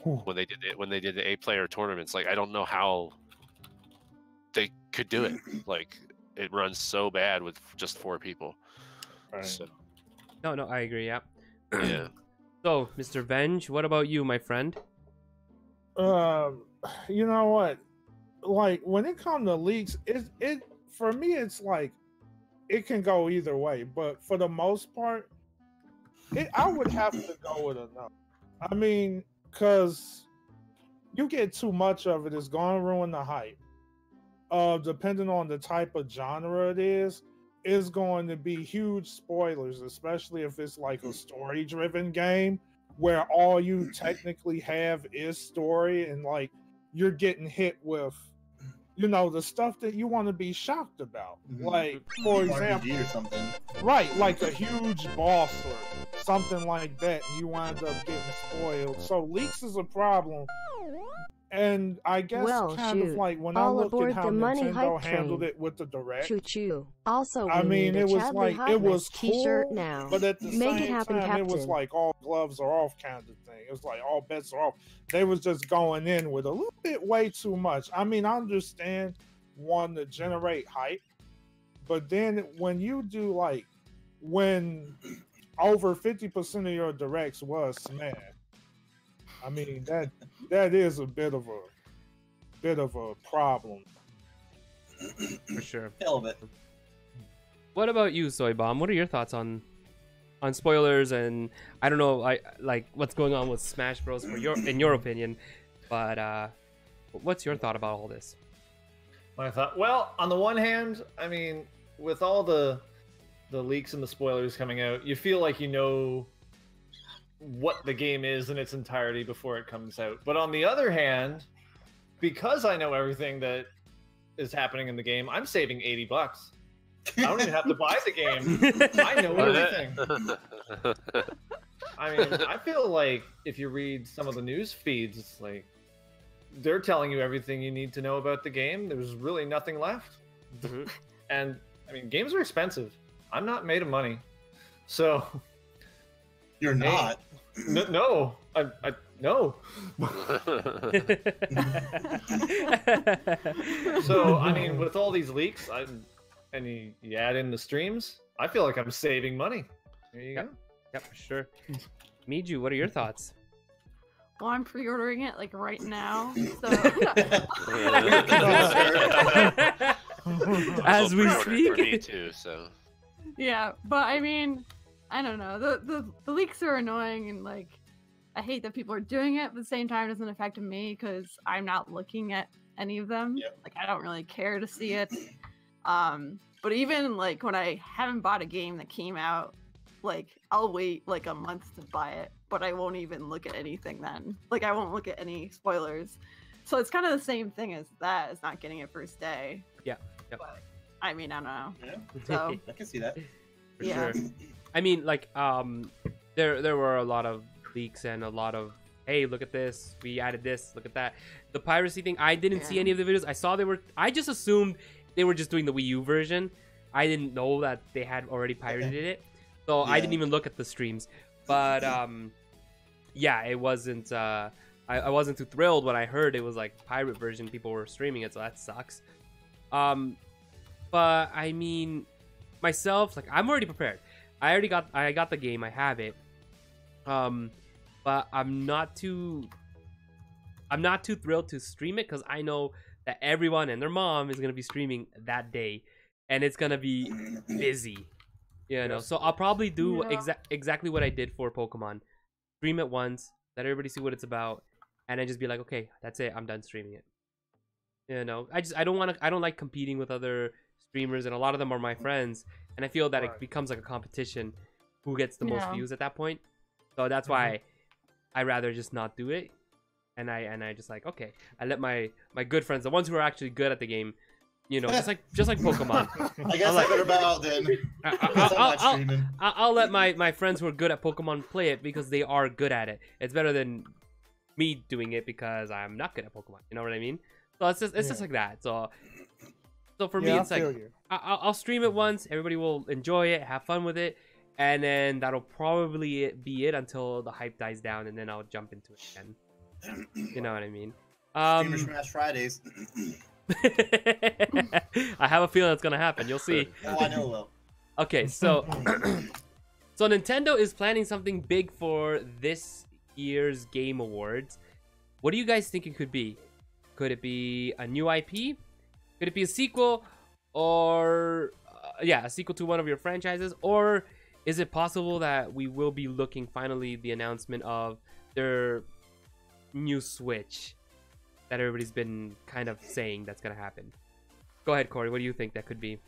When they did the 8-player tournaments, like I don't know how they could do it. Like it runs so bad with just 4 people. Right. So, No, I agree. Yeah. yeah. So, Mr. Venge, what about you, my friend? You know what? Like when it comes to leaks, it for me it's like it can go either way, but for the most part, I would have to go with a no. I mean, because you get too much of it, it's going to ruin the hype. Depending on the type of genre it is going to be huge spoilers, especially if it's like a story-driven game where all you technically have is story, and like you're getting hit with, you know, the stuff that you want to be shocked about. Like, for example, RPG or something. Right, like a huge boss or something like that, and you wind up getting spoiled. So leaks is a problem. And I guess kind of like when I look at how Nintendo handled it with the Direct. Choo-choo. Also, I mean, it was like, it was T-shirt cool, now. but at the Make same it happen, time, it was Captain. like all gloves are off kind of thing. It was like all bets are off. They was just going in with a little bit way too much. I mean, I understand wanting to generate hype, But then when you do like when over 50% of your directs was Smash, I mean that is a bit of a problem. For sure. Hell of it. What about you, Soy Bomb? What are your thoughts on spoilers? And I don't know, I like what's going on with Smash Bros. In your opinion, but what's your thought about all this? My thought. Well, on the one hand, I mean, with all the leaks and the spoilers coming out, you feel like you know what the game is in its entirety before it comes out. But on the other hand, because I know everything that is happening in the game, I'm saving $80. I don't even have to buy the game. I know everything. I mean, I feel like if you read some of the news feeds, it's like they're telling you everything you need to know about the game. There's really nothing left. Mm-hmm. And I mean, games are expensive. I'm not made of money, so You're not. no. I no. So I mean, with all these leaks, and you add in the streams, I feel like I'm saving money. There you go. Yep, for sure. Miju, what are your thoughts? Well, I'm pre-ordering it like right now. So As we Pre-ordered speak. for me too. So yeah, but I mean, I don't know. The leaks are annoying, and like I hate that people are doing it, but at the same time it doesn't affect me because I'm not looking at any of them. Yep. Like I don't really care to see it. But even like when I haven't bought a game that came out, like I'll wait like a month to buy it, but I won't even look at anything then. Like I won't look at any spoilers. So it's kind of the same thing as that, as not getting it first day. Yeah. Yep. But I mean, I don't know. Yeah, So I can see that. For yeah. sure. I mean, like, there were a lot of leaks and a lot of, hey, look at this, we added this, look at that. The piracy thing, I didn't see Yeah. any of the videos. I just assumed they were just doing the Wii U version. I didn't know that they had already pirated it, so I didn't Yeah. even look at the streams. But yeah, it wasn't. I wasn't too thrilled when I heard it was like pirate version. People were streaming it, so that sucks. But I mean, myself, like I'm already prepared. I got the game. I have it. But I'm not too thrilled to stream it because I know that everyone and their mom is gonna be streaming that day, and it's gonna be busy. You know, so I'll probably do Yeah. exactly what I did for Pokemon. Stream it once, let everybody see what it's about, and then just be like, okay, that's it. I'm done streaming it. You know, I don't like competing with other streamers, and a lot of them are my friends, and I feel that it becomes like a competition who gets the most Yeah. views at that point. So that's why I rather just not do it, and I just like, okay, I let my good friends, the ones who are actually good at the game, you know, just like Pokemon. I guess I better bow out then. I'm not streaming. I'll let my friends who are good at Pokemon play it because they are good at it. It's better than me doing it because I'm not good at Pokemon. You know what I mean? So it's just like that. So for me, Yeah, it's I like feel you. I'll stream it once. Everybody will enjoy it, have fun with it, and then that'll probably be it until the hype dies down, and then I'll jump into it again. You know what I mean? Streamer Smash Fridays. I have a feeling it's gonna happen. You'll see. Oh, I know it will. Okay, so so Nintendo is planning something big for this year's Game Awards. What do you guys think it could be? Could it be a new IP? Could it be a sequel, or a sequel to one of your franchises? Or is it possible that we will be looking finally the announcement of their new Switch that everybody's been kind of saying that's gonna happen? Go ahead, Corey. What do you think that could be?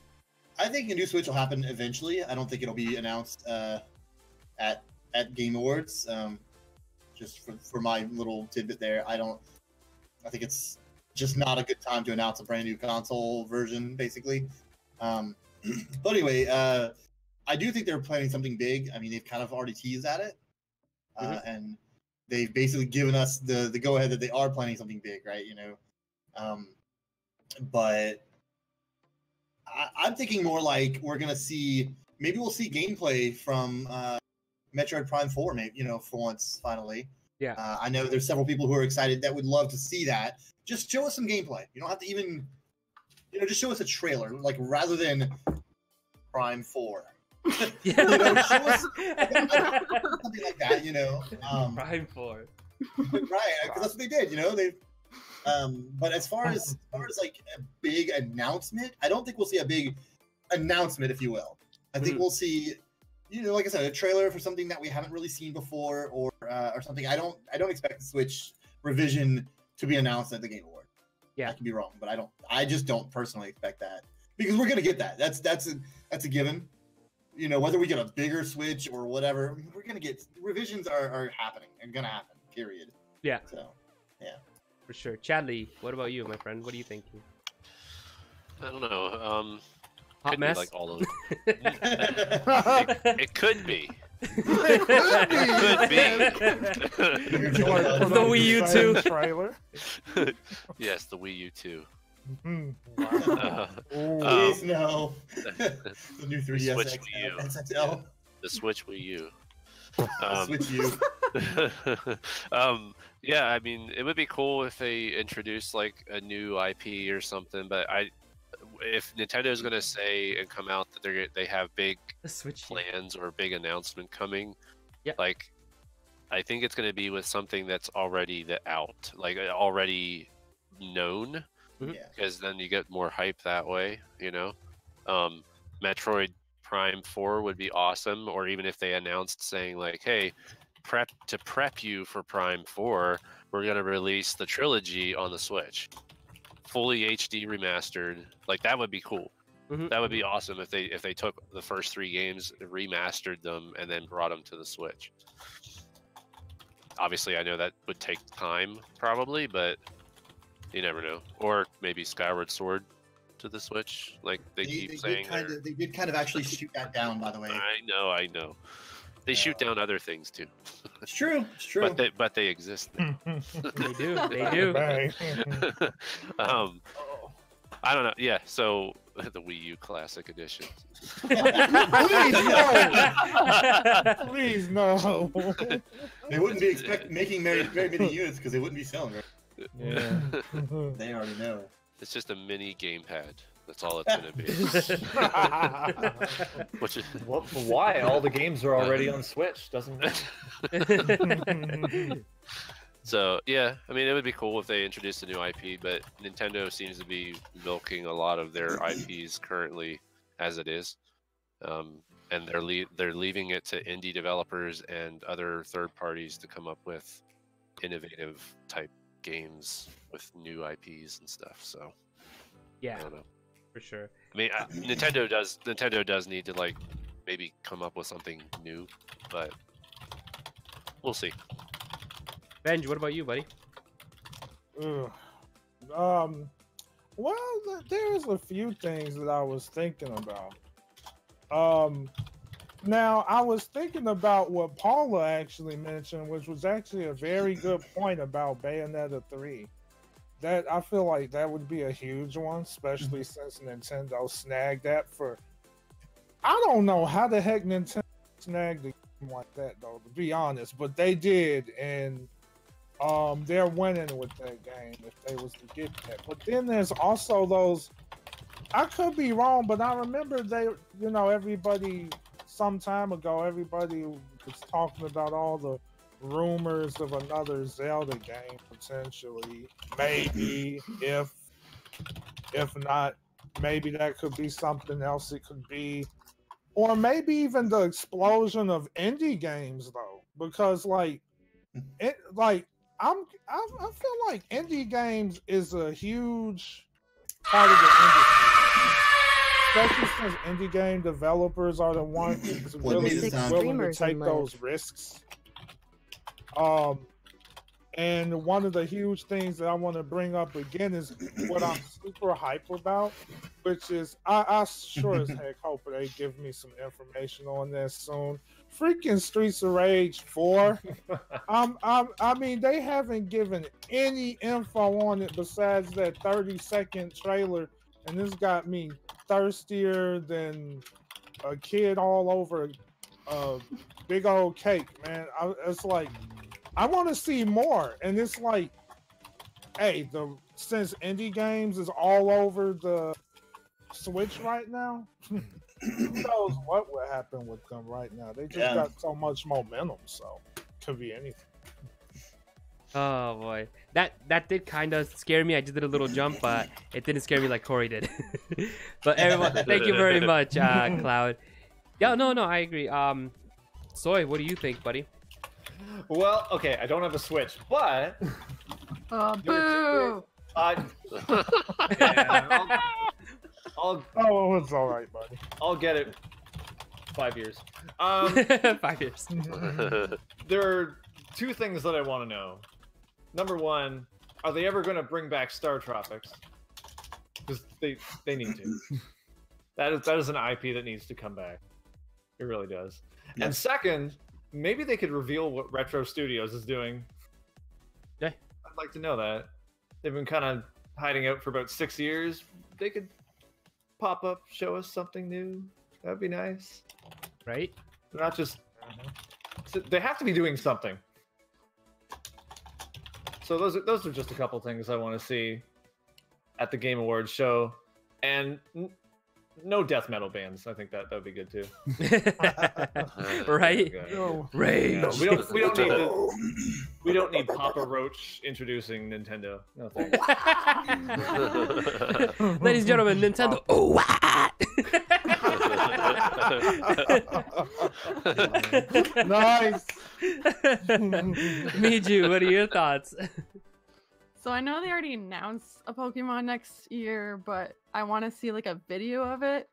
I think a new Switch will happen eventually. I don't think it'll be announced at Game Awards. Just for my little tidbit there, I think it's just not a good time to announce a brand new console version, basically. But anyway, I do think they're planning something big. I mean, they've kind of already teased at it, and they've basically given us the go ahead that they are planning something big, right? You know, but I'm thinking more like we're gonna maybe we'll see gameplay from Metroid Prime 4, maybe, you know, for once, finally. Yeah. I know there's several people who are excited that would love to see that. Just show us some gameplay. You don't have to even, you know, just show us a trailer, like rather than Prime 4. Yeah. You know, show us something like that. You know, Prime 4. right? Because that's what they did. You know, they. But as far as like a big announcement, I don't think we'll see a big announcement, if you will. I think we'll see, you know, like I said, a trailer for something that we haven't really seen before, or something. I don't expect the Switch revision to be announced at the Game Award. Yeah, I could be wrong, but I just don't personally expect that, because we're gonna get that. That's a given. You know, whether we get a bigger Switch or whatever, we're gonna get revisions are happening and gonna happen. Period. Yeah. So, yeah. For sure. Chadley, what about you, my friend? What are you thinking? I don't know. Hot Could mess? be like all of it could be. It Could be. The Wii U 2 trailer. Yes, the Wii U 2. Wow. Please no. The new 3DS Switch XL, Wii U. XXL. The Switch Wii U. Switch U. Yeah, I mean, it would be cool if they introduced like a new IP or something. But if Nintendo's gonna say and come out that they have big The Switch U. plans or a big announcement coming, Yeah. like I think it's gonna be with something that's already out, like already known, Yeah. because then you get more hype that way. You know, Metroid Prime 4 would be awesome, or even if they announced saying like, hey, prep you for Prime 4, we're gonna release the trilogy on the Switch, fully HD remastered. Like that would be cool. That would be awesome if they took the first 3 games, remastered them, and then brought them to the Switch. Obviously, I know that would take time, probably, but you never know. Or maybe Skyward Sword to the Switch, like they keep saying. They did kind of actually shoot that down, by the way. I know. They shoot down other things too. It's true. It's true. But they exist. There. They do. They do. I don't know. Yeah. So the Wii U Classic Edition. Please no. They wouldn't be making very many units because they wouldn't be selling. Right? Yeah. They already know. It's just a mini gamepad. That's all it's gonna be. Which is Why? All the games are already on Switch, doesn't it? so yeah. I mean, it would be cool if they introduced a new IP, but Nintendo seems to be milking a lot of their IPs currently as it is, and they're leaving it to indie developers and other third parties to come up with innovative type games with new IPs and stuff. So Yeah, I don't know. for sure. I mean, Nintendo does need to like maybe come up with something new, but we'll see. Benj, what about you, buddy? Well, there's a few things that I was thinking about. Now I was thinking about what Paula actually mentioned, which was actually a very good point about Bayonetta 3. That I feel like that would be a huge one, especially since Nintendo snagged that for. I don't know how the heck Nintendo snagged a game like that though, to be honest, but they did, and they're winning with that game if they was to get that. But then there's also those. I could be wrong, but I remember everybody some time ago, everybody was talking about all the rumors of another Zelda game potentially. Maybe if not, maybe that could be something else. It could be, or maybe even the explosion of indie games though, because I feel like indie games is a huge part of the industry, especially since indie game developers are the ones who's really willing to take those risks. And one of the huge things that I want to bring up again is what I'm super hype about, which is I sure as heck hope they give me some information on this soon. Freaking Streets of Rage 4. I mean, they haven't given any info on it besides that 30-second trailer, and this got me thirstier than a kid all over a big old cake, man. It's like, I want to see more, and it's like, hey, since indie games is all over the Switch right now, who knows what will happen with them right now? They just got so much momentum, so could be anything. Oh boy, that did kind of scare me. I just did a little jump, but it didn't scare me like Corey did. But everyone, thank you very much, Cloud. Yeah, no, I agree. Soy, what do you think, buddy? Well, okay, I don't have a Switch, but Boo! yeah, Oh, it's all right, buddy. I'll get it. 5 years. 5 years. There are two things that I want to know. Number one, are they ever going to bring back Star Tropics? Because they need to. That is an IP that needs to come back. It really does. Yeah. And second, maybe they could reveal what Retro Studios is doing. Yeah. I'd like to know that. They've been kind of hiding out for about 6 years. They could pop up, show us something new. That'd be nice. Right? They're not just... They have to be doing something. So those are just a couple things I want to see at the Game Awards show. And no death metal bands. I think that would be good too. Right? No. Rage. Yeah, we don't need Papa Roach introducing Nintendo. No thanks. Ladies and gentlemen, Nintendo. Oh, what? Nice. Miju, what are your thoughts? So I know they already announced a Pokemon next year, but I want to see like a video of it.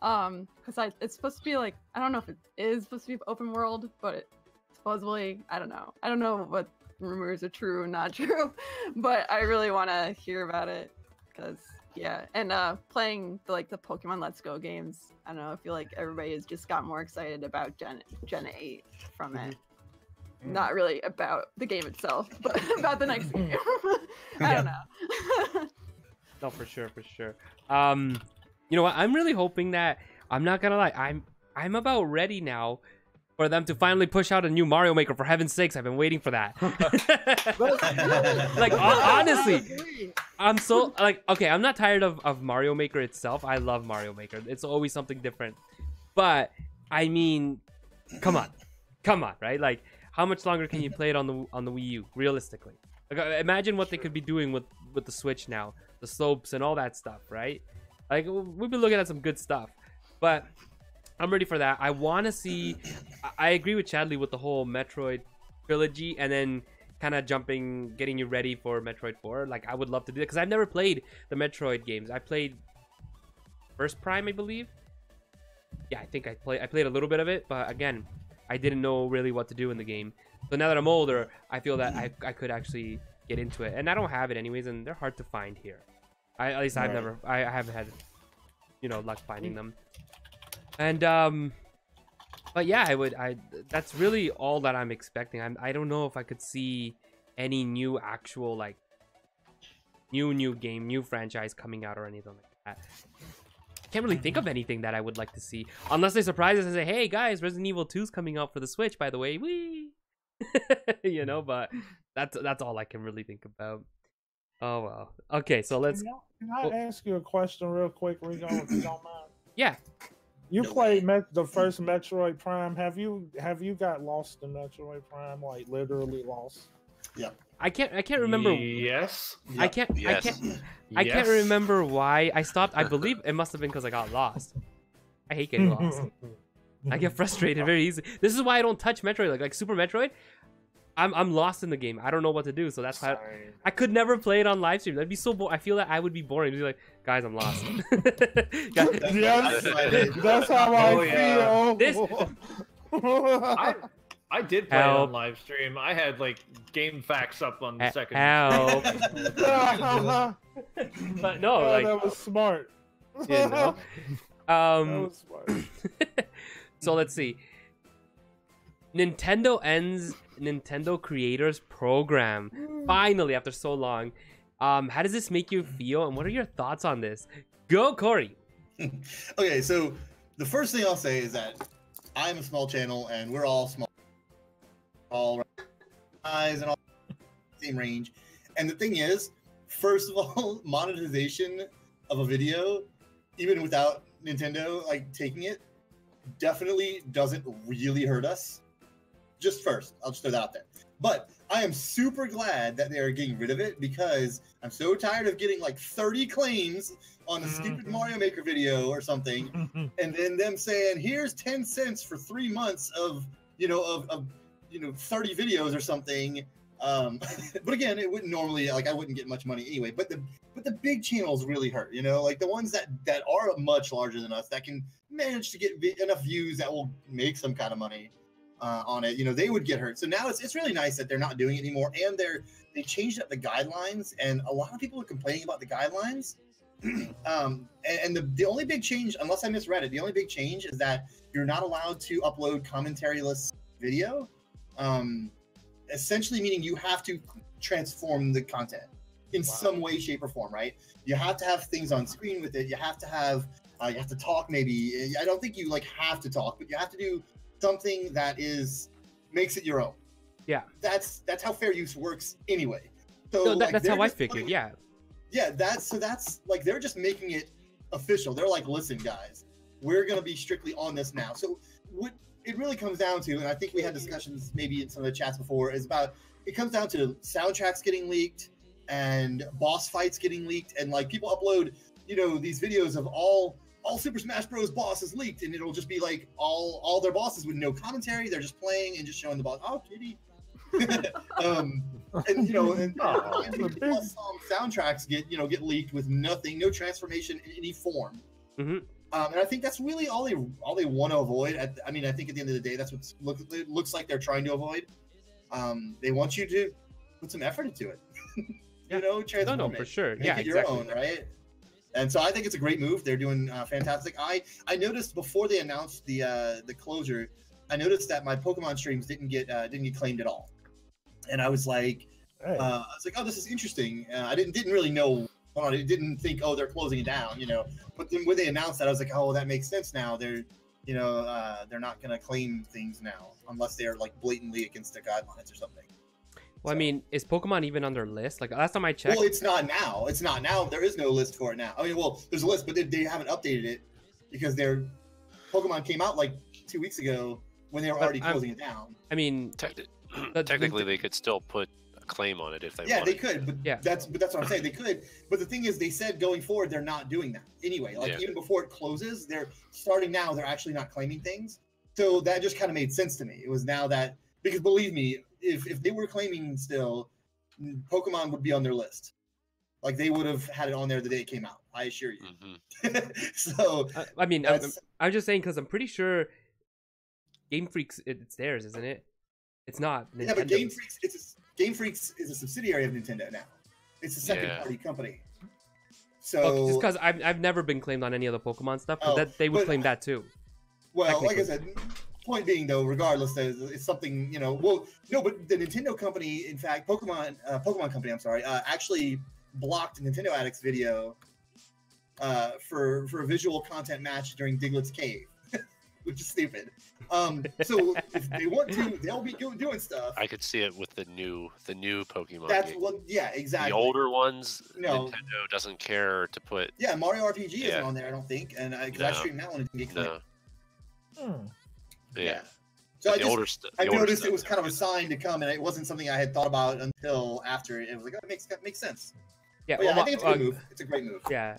Because it's supposed to be like, I don't know if it is supposed to be open world, but supposedly, I don't know. I don't know what rumors are true and not true, but I really want to hear about it. Because yeah, and playing the Pokemon Let's Go games, I don't know. I feel like everybody has just got more excited about Gen 8 from it. Not really about the game itself, but about the next game. I don't know. No, for sure. You know what? I'm really hoping that, I'm not gonna lie, I'm about ready now for them to finally push out a new Mario Maker. For heaven's sakes, I've been waiting for that. Like honestly, I'm so okay. I'm not tired of Mario Maker itself. I love Mario Maker. It's always something different. But I mean, come on, right? Like, how much longer can you play it on the Wii U? Realistically, like, imagine what they could be doing with the Switch now, the slopes and all that stuff, right? Like, we've been looking at some good stuff, but I'm ready for that. I want to see. I agree with Chadley with the whole Metroid trilogy, and then kind of getting you ready for Metroid 4. Like, I would love to do that because I've never played the Metroid games. I played First Prime, I believe. Yeah, I think I played a little bit of it, but again, I didn't know really what to do in the game. So now that I'm older, I feel that I could actually get into it, and I don't have it anyways, and they're hard to find here. At least I haven't had, luck finding them. And but yeah, that's really all that I'm expecting. I don't know if I could see any new actual new game, new franchise coming out or anything like that. Can't really think of anything that I would like to see, unless they surprise us and say, "Hey guys, Resident Evil 2 is coming out for the Switch, by the way." Whee! But that's all I can really think about. Oh well. Okay, so let's. Can I ask you a question real quick, Rigo, if you don't mind? Yeah. You played the first Metroid Prime. Have you got lost in Metroid Prime? Like literally lost? Yeah. I can't remember. Yes. I can't remember why I stopped. I believe it must have been because I got lost. I hate getting lost. I get frustrated very easily. This is why I don't touch Metroid. Like Super Metroid, I'm lost in the game. I don't know what to do, so that's why I could never play it on live stream. That'd be so boring. I feel that I would be boring. Be like, guys, I'm lost. Yes, that's how I feel. I did play it on live stream. I had game facts up on the second. Help. But no, that was smart. That was smart. So let's see. Nintendo ends Nintendo Creators Program. Finally, after so long. How does this make you feel, and what are your thoughts on this? Go, Corey. Okay, so the first thing I'll say is that I'm a small channel, and we're all small, all size and all same range. And the thing is, first of all, monetization of a video even without Nintendo like taking it, definitely doesn't really hurt us. Just first, I'll just throw that out there. But I am super glad that they are getting rid of it because I'm so tired of getting like 30 claims on a stupid Mario Maker video or something, and then them saying, "Here's 10 cents for 3 months of 30 videos or something." But again, it wouldn't normally, like, I wouldn't get much money anyway. But the big channels really hurt, like the ones that are much larger than us that can manage to get enough views that will make some kind of money on it. They would get hurt. So now it's really nice that they're not doing it anymore, and they changed up the guidelines, and a lot of people are complaining about the guidelines. And the only big change, unless I misread it, the only big change is that you're not allowed to upload commentary-less video. Essentially meaning you have to transform the content in some way, shape, or form, right? You have to have things on screen with it. You have to have, you have to talk maybe. I don't think you have to talk, but you have to do something that makes it your own. Yeah. That's how fair use works anyway. So that's how I figured, yeah. Yeah, that's like, they're just making it official. They're like, listen, guys, we're going to be strictly on this now. So what it really comes down to, and I think we had discussions maybe in some of the chats before, is about, it comes down to soundtracks getting leaked and boss fights getting leaked, and like people upload, these videos of all Super Smash Bros. Bosses leaked, and it'll just be like all their bosses with no commentary. They're just playing and just showing the boss. Oh, kitty. Plus soundtracks get leaked with nothing, no transformation in any form. Mm-hmm. And I think that's really all they want to avoid. I think at the end of the day, that's what it looks like they're trying to avoid. They want you to put some effort into it. Transform it. For sure. Make it your own, right? And so I think it's a great move. They're doing fantastic. I noticed before they announced the closure, I noticed that my Pokemon streams didn't get claimed at all, and I was like, oh, this is interesting. I didn't really know. I didn't think, oh, they're closing it down, But then when they announced that, I was like, oh, that makes sense now. They're not going to claim things now unless they're like blatantly against the guidelines or something. Well, so, is Pokemon even on their list? Like last time I checked. Well, it's not now. It's not now. There is no list for it now. There's a list, but they haven't updated it because their Pokemon came out like 2 weeks ago when they were already closing it down. Technically, they could still put a claim on it if they wanted. Yeah, they could, but that's what I'm saying. They could, but the thing is, they said going forward they're not doing that anyway. Even before it closes, they're starting now. They're actually not claiming things, so that just kind of made sense to me. It was now that, because believe me, if they were claiming still, Pokemon would be on their list. Like they would have had it on there the day it came out. I assure you. Mm-hmm. So I'm just saying because I'm pretty sure Game Freaks, it's theirs, isn't it? It's not. Nintendo's. Yeah, but Game Freaks is a subsidiary of Nintendo now. It's a second-party company. So just because I've never been claimed on any of the Pokemon stuff, but they would claim that too. Well, like I said, point being though, regardless, it's something Well, no, but the Nintendo company, in fact, Pokemon company, I'm sorry, actually blocked Nintendo Addict's video for a visual content match during Diglett's Cave, which is stupid. So if they want to, they'll be doing stuff. I could see it with the new Pokemon. Exactly. The older ones, Nintendo doesn't care to put. Yeah, Mario RPG isn't on there, I don't think, and I streamed that one and didn't get claimed. Yeah. So I noticed it was kind of a sign to come, and it wasn't something I had thought about until after. It was like, oh, it makes sense. Yeah, I think it's a good move. It's a great move. Yeah.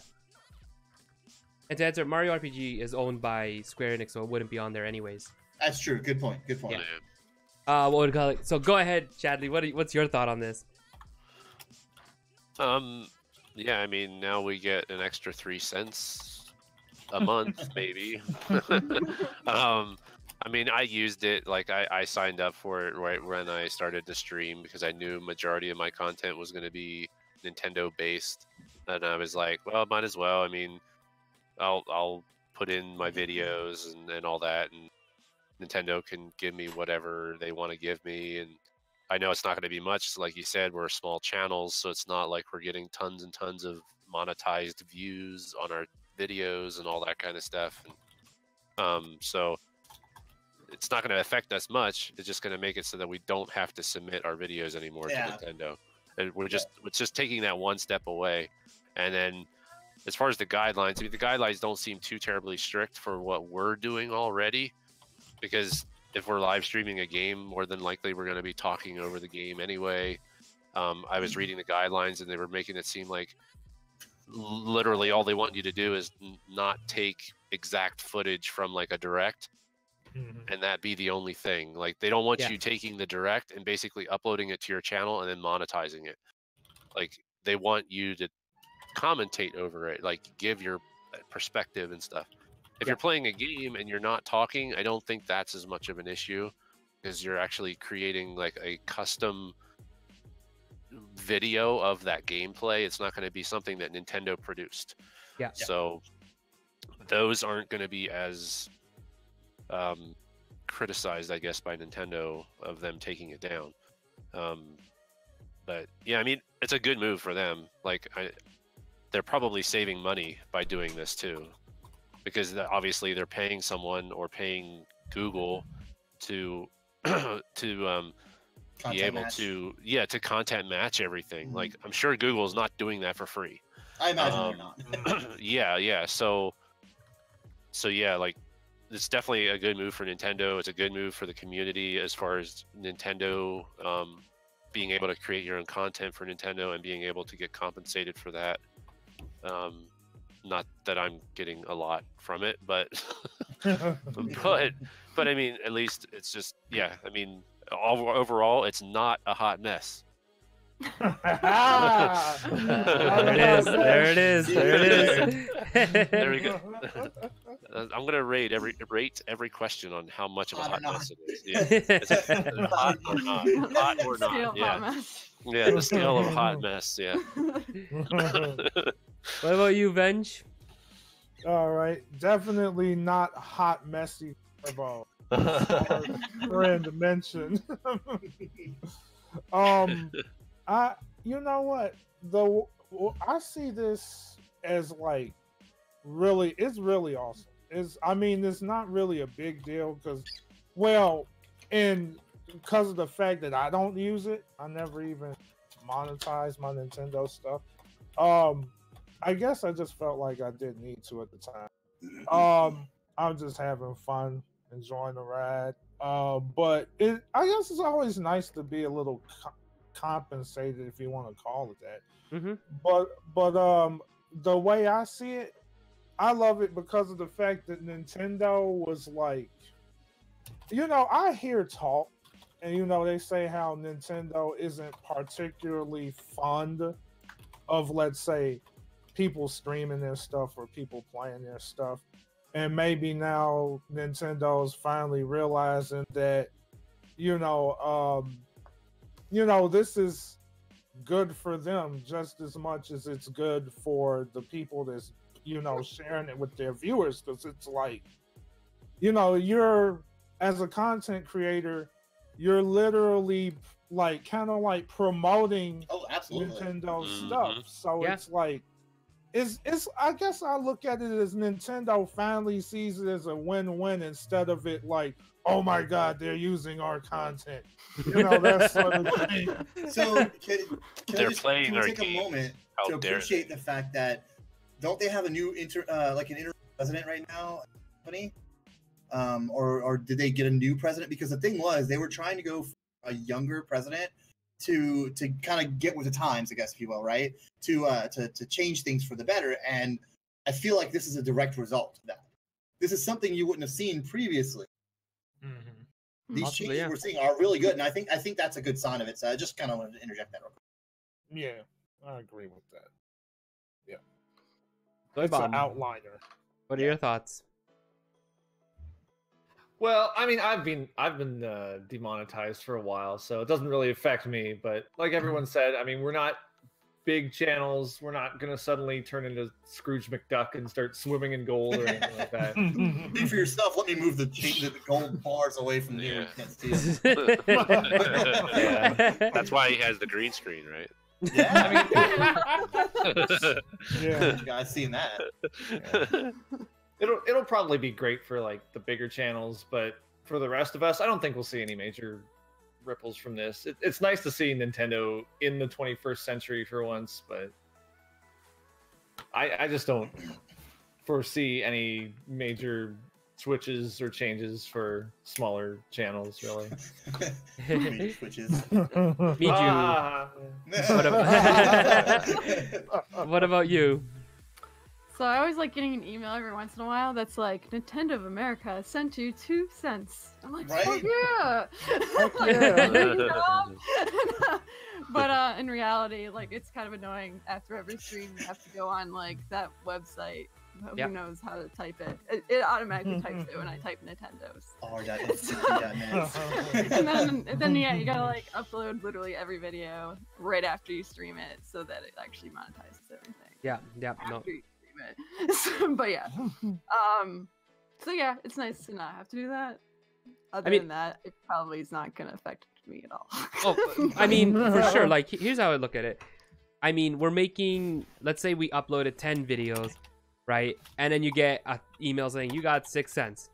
And to answer, Mario RPG is owned by Square Enix, so it wouldn't be on there anyways. That's true. Good point. Yeah. What would you call it? So go ahead, Chadley. What's your thought on this? Yeah, now we get an extra 3 cents a month, maybe. I used it, like I signed up for it right when I started to stream because I knew majority of my content was going to be Nintendo based, and I was like, well, might as well. I'll put in my videos and all that, and Nintendo can give me whatever they want to give me, and I know it's not going to be much. Like you said, we're small channels, so it's not like we're getting tons and tons of monetized views on our videos and all that kind of stuff. And, so it's not going to affect us much. It's just going to make it so that we don't have to submit our videos anymore to Nintendo, and it's just taking that one step away, and then as far as the guidelines, I mean, the guidelines don't seem too terribly strict for what we're doing already, because if we're live streaming a game, more than likely we're going to be talking over the game anyway. I was reading the guidelines, and they were making it seem like literally all they want you to do is not take exact footage from like a direct, and that be the only thing. Like, they don't want you taking the direct and basically uploading it to your channel and then monetizing it. Like, they want you to commentate over it, like give your perspective and stuff. If you're playing a game and you're not talking, I don't think that's as much of an issue, because you're actually creating like a custom video of that gameplay. It's not going to be something that Nintendo produced. So those aren't going to be as criticized, I guess, by Nintendo of them taking it down. But yeah, I mean, it's a good move for them. Like, they're probably saving money by doing this too, because obviously they're paying someone or paying Google to be able to content match everything. Like, I'm sure Google's not doing that for free. I imagine they're not. yeah. So yeah, like, it's definitely a good move for Nintendo. It's a good move for the community as far as Nintendo being able to create your own content for Nintendo and being able to get compensated for that. Not that I'm getting a lot from it, but but I mean, at least it's just, I mean, overall, it's not a hot mess. There it is. There we go. I'm gonna rate every question on how much of a hot mess it is. Yeah, is it hot or not? Hot or not? Yeah, the scale of hot mess. Yeah. What about you, Venge? All right, definitely not hot, messy. About friend mentioned. You know what? I see this as like it's really awesome. It's not really a big deal because of the fact that I don't use it, I never even monetize my Nintendo stuff. I guess I just felt like I didn't need to at the time. I'm just having fun, enjoying the ride. But I guess it's always nice to be a little compensated, if you want to call it that. But the way I see it, I love it because of the fact that Nintendo was like, I hear talk, and they say how Nintendo isn't particularly fond of, let's say, people streaming their stuff or people playing their stuff. And maybe now Nintendo's finally realizing that, this is good for them just as much as it's good for the people that's, sharing it with their viewers. Because it's like, you're, as a content creator, you're literally like kind of like promoting Nintendo stuff. So it's like, it's I guess I look at it as Nintendo finally sees it as a win-win instead of it like, oh my God, they're using our content. That sort of thing. So can playing we our take game. a moment to appreciate the fact that don't they have a new interim president right now, company? Or did they get a new president? Because the thing was, they were trying to go for a younger president to kind of get with the times, I guess, if you will, right? To change things for the better. And I feel like this is a direct result of that. This is something you wouldn't have seen previously. These changes we're seeing are really good, and I think that's a good sign of it. So I just kind of wanted to interject that real quick. Yeah, I agree with that. Yeah, It's an outliner. What are your thoughts? Well, I mean, I've been demonetized for a while, so it doesn't really affect me. But like everyone said, I mean, we're not big channels. We're not gonna suddenly turn into Scrooge McDuck and start swimming in gold or anything like that. Think for yourself. Let me move the gold bars away from you. Yeah. Can't see it. Yeah, that's why he has the green screen, right? Yeah, Yeah. you guys seen that? Yeah. It'll probably be great for like the bigger channels, but for the rest of us, I don't think we'll see any major ripples from this. It's nice to see Nintendo in the 21st century for once, but I just don't foresee any major switches or changes for smaller channels, really. Maybe switches. Meet you. Ah. What about you? So I always like getting an email every once in a while that's like, Nintendo of America sent you 2 cents. I'm like, Right? fuck yeah! But in reality, like, it's kind of annoying. After every stream, you have to go on like that website. Yeah. Who knows how to type it? It automatically types it when I type Nintendo's. And then yeah, you gotta like upload literally every video right after you stream it so that it actually monetizes everything. Yeah, no. After you stream it. But yeah. So yeah, it's nice to not have to do that. Other than that, it probably is not gonna affect me at all. Oh, I mean, for sure. Like, here's how I look at it. I mean, we're making, let's say we uploaded 10 videos, right? And then you get an email saying you got 6 cents.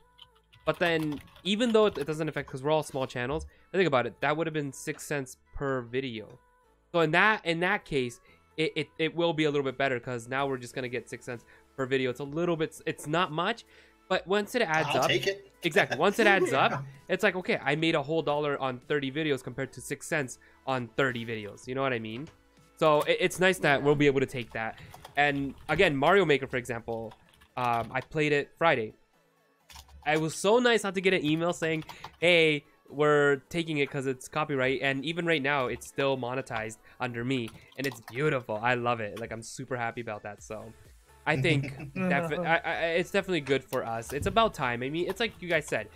But then, even though it doesn't affect, because we're all small channels, think about it, that would have been 6 cents per video. So in that case, it will be a little bit better, because now we're just gonna get 6 cents per video. It's a little bit, it's not much, but once it adds I'll up, take it. exactly. Once it adds up, it's like, okay, I made a whole $1 on 30 videos compared to 6 cents on 30 videos. You know what I mean? So it's nice that we'll be able to take that. And again, Mario Maker, for example, I played it Friday. It was so nice not to get an email saying, hey, we're taking it because it's copyright. And even right now, it's still monetized under me. And it's beautiful. I love it. Like, I'm super happy about that. So I think it's definitely good for us. It's about time. I mean, it's like you guys said.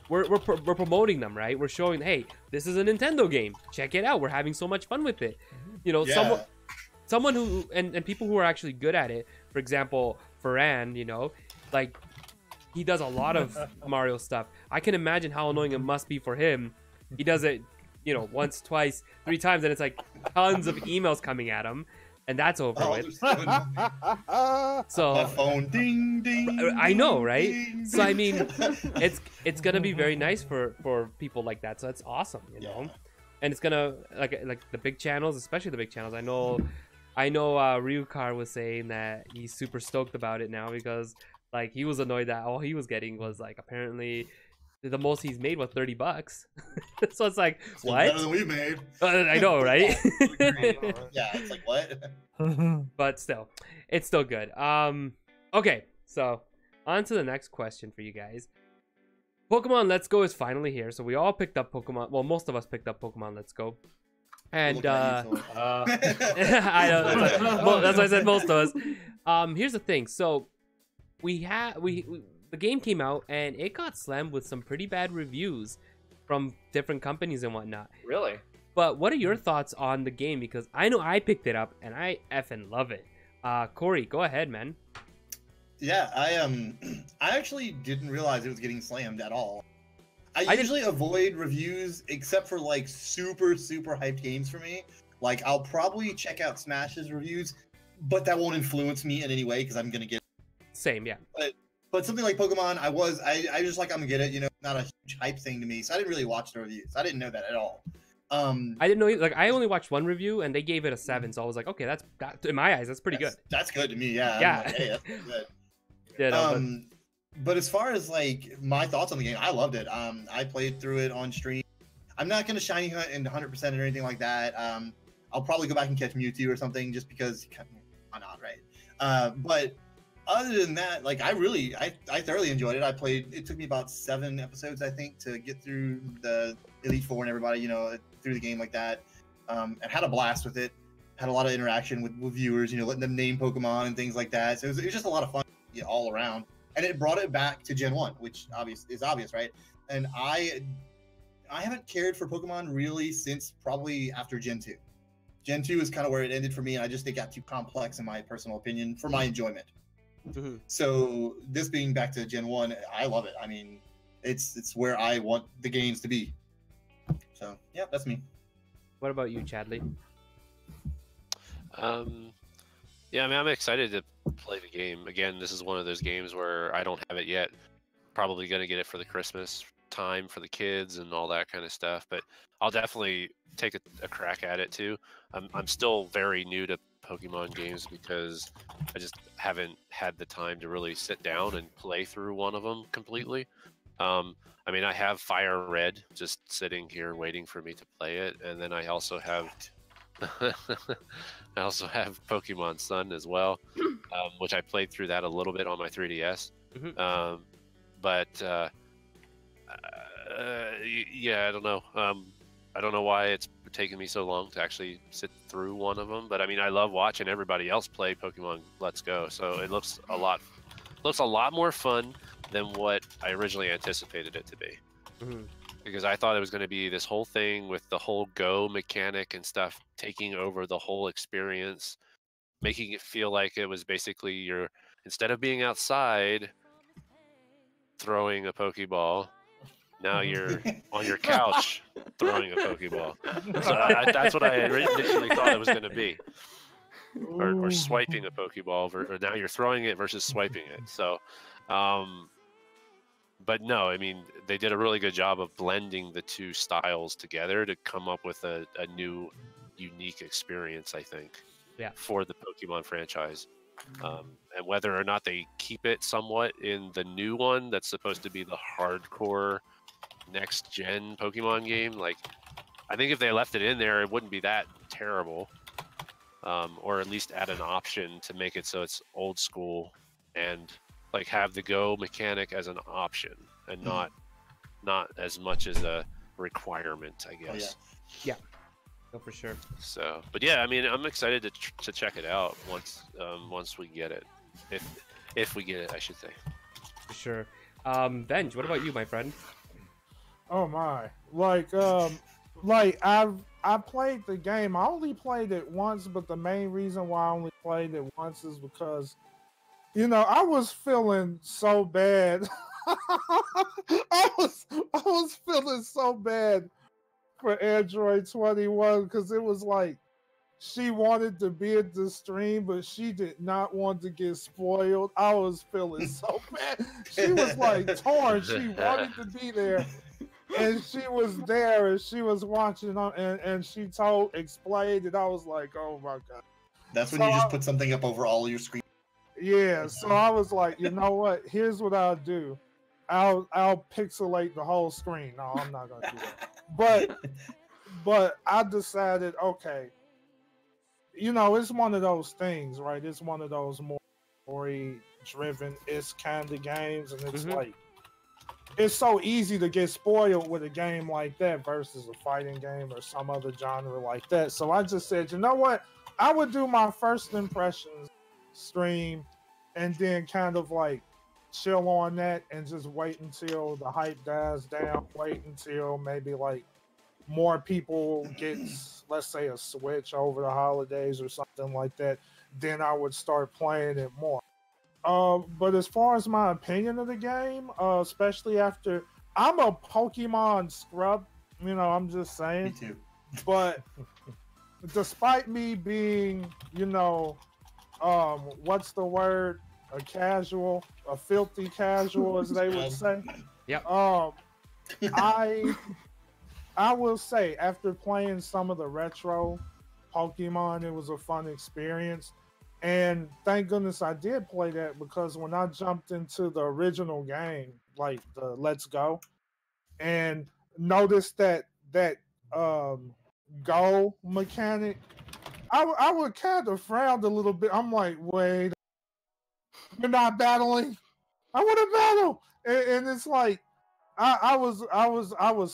We're promoting them, right? We're showing, hey, this is a Nintendo game. Check it out. We're having so much fun with it. You know, Yeah. someone who and people who are actually good at it. For example, Ferran, you know, like, he does a lot of Mario stuff. I can imagine how annoying it must be for him. He does it, you know, once, twice, 3 times, and it's like tons of emails coming at him, and that's over with. So my phone, ding ding. I know, right? Ding, So I ding. mean, it's gonna be very nice for people like that. So that's awesome, you know. Yeah. And it's gonna like the big channels, especially the big channels. I know Ryukar was saying that he's super stoked about it now because like he was annoyed that all he was getting was like apparently the most he's made was $30. So it's like, Still what? better than we made. I know, right? Yeah, it's like what? But still, it's still good. Okay, so on to the next question for you guys. Pokemon Let's Go is finally here. So we all picked up Pokemon. Well, most of us picked up Pokemon Let's Go. And I know that's why I said most of us. Here's the thing. So the game came out and it got slammed with some pretty bad reviews from different companies and whatnot. Really? But what are your thoughts on the game? Because I know I picked it up and I effing love it. Corey, go ahead, man. Yeah, I actually didn't realize it was getting slammed at all. I usually avoid reviews except for like super hyped games for me. Like I'll probably check out Smash's reviews, but that won't influence me in any way because I'm gonna get Same, yeah. But something like Pokemon, I just like I'm gonna get it. You know, not a huge hype thing to me, so I didn't really watch the reviews. I didn't know that at all. I didn't know. Like I only watched one review and they gave it a 7, so I was like, okay, that in my eyes, that's pretty good. That's good to me. Yeah. Yeah. I'm like, hey, that's pretty good. Yeah. No, But as far as like my thoughts on the game, I loved it. I played through it on stream. I'm not gonna shiny hunt in 100% or anything like that. I'll probably go back and catch Mewtwo or something just because why not, right? But other than that, like I thoroughly enjoyed it. It took me about 7 episodes, I think, to get through the Elite Four and everybody, you know, through the game like that. And had a blast with it. Had a lot of interaction with viewers, you know, letting them name Pokemon and things like that. So it was just a lot of fun, you know, all around. And it brought it back to Gen 1, which is obvious, right? And I haven't cared for Pokemon really since probably after Gen 2. Gen 2 is kind of where it ended for me, and I just think it got too complex in my personal opinion for my enjoyment. Mm-hmm. So this being back to Gen 1, I love it. I mean, it's where I want the games to be. So, yeah, that's me. What about you, Chadley? Yeah, I mean, I'm excited to play the game. Again, this is one of those games where I don't have it yet. Probably going to get it for the Christmas time for the kids and all that kind of stuff. But I'll definitely take a crack at it too. I'm still very new to Pokemon games because I just haven't had the time to really sit down and play through one of them completely. I mean, I have Fire Red just sitting here waiting for me to play it, and then I also have I also have Pokemon Sun as well, which I played through that a little bit on my 3DS. But yeah, I don't know. I don't know why it's taken me so long to actually sit through one of them. But I mean, I love watching everybody else play Pokemon Let's Go, so it looks a lot more fun than what I originally anticipated it to be. Because I thought it was going to be this whole thing with the whole Go mechanic and stuff taking over the whole experience, making it feel like it was basically instead of being outside throwing a Pokeball, now you're on your couch throwing a Pokeball. So that's what I initially thought it was going to be. Or swiping a Pokeball, or now you're throwing it versus swiping it. So, but no, I mean, they did a really good job of blending the two styles together to come up with a new, unique experience, I think, for the Pokemon franchise. And whether or not they keep it somewhat in the new one that's supposed to be the hardcore next-gen Pokemon game, like, I think if they left it in there, it wouldn't be that terrible. Or at least add an option to make it so it's old school and like have the Go mechanic as an option and not as much as a requirement, I guess. Yeah, no, for sure. So, but yeah, I mean, I'm excited to check it out once we get it, if we get it, I should say. For sure. Benj, what about you, my friend? Oh my, like I played the game. I only played it once, but the main reason why I only played it once is because, you know, I was feeling so bad. I was feeling so bad for Android 21 because it was like she wanted to be at the stream, but she did not want to get spoiled. I was feeling so bad. She was like torn. She wanted to be there. And she was there, and she was watching, and she explained, and I was like, "Oh my god!" That's when you just put something up over all your screen. Yeah, so I was like, you know what? Here's what I'll do. I'll pixelate the whole screen. No, I'm not gonna do that. But I decided, okay, you know, it's one of those things, right? It's one of those more story-driven kind of games, and it's like. It's so easy to get spoiled with a game like that versus a fighting game or some other genre like that. So I just said, you know what? I would do my first impressions stream and then kind of like chill on that and just wait until the hype dies down. Wait until maybe like more people get, let's say, a Switch over the holidays or something like that. Then I would start playing it more. But as far as my opinion of the game, especially after I'm a Pokemon scrub, you know, I'm just saying. Me too. But despite me being, you know, what's the word? A filthy casual, as they would say. Yep. I will say after playing some of the retro Pokemon, it was a fun experience. And thank goodness I did play that because when I jumped into the original game, like the Let's Go, and noticed that Go mechanic, I would kind of frown a little bit. I'm like, wait, we're not battling. I want to battle, and it's like I was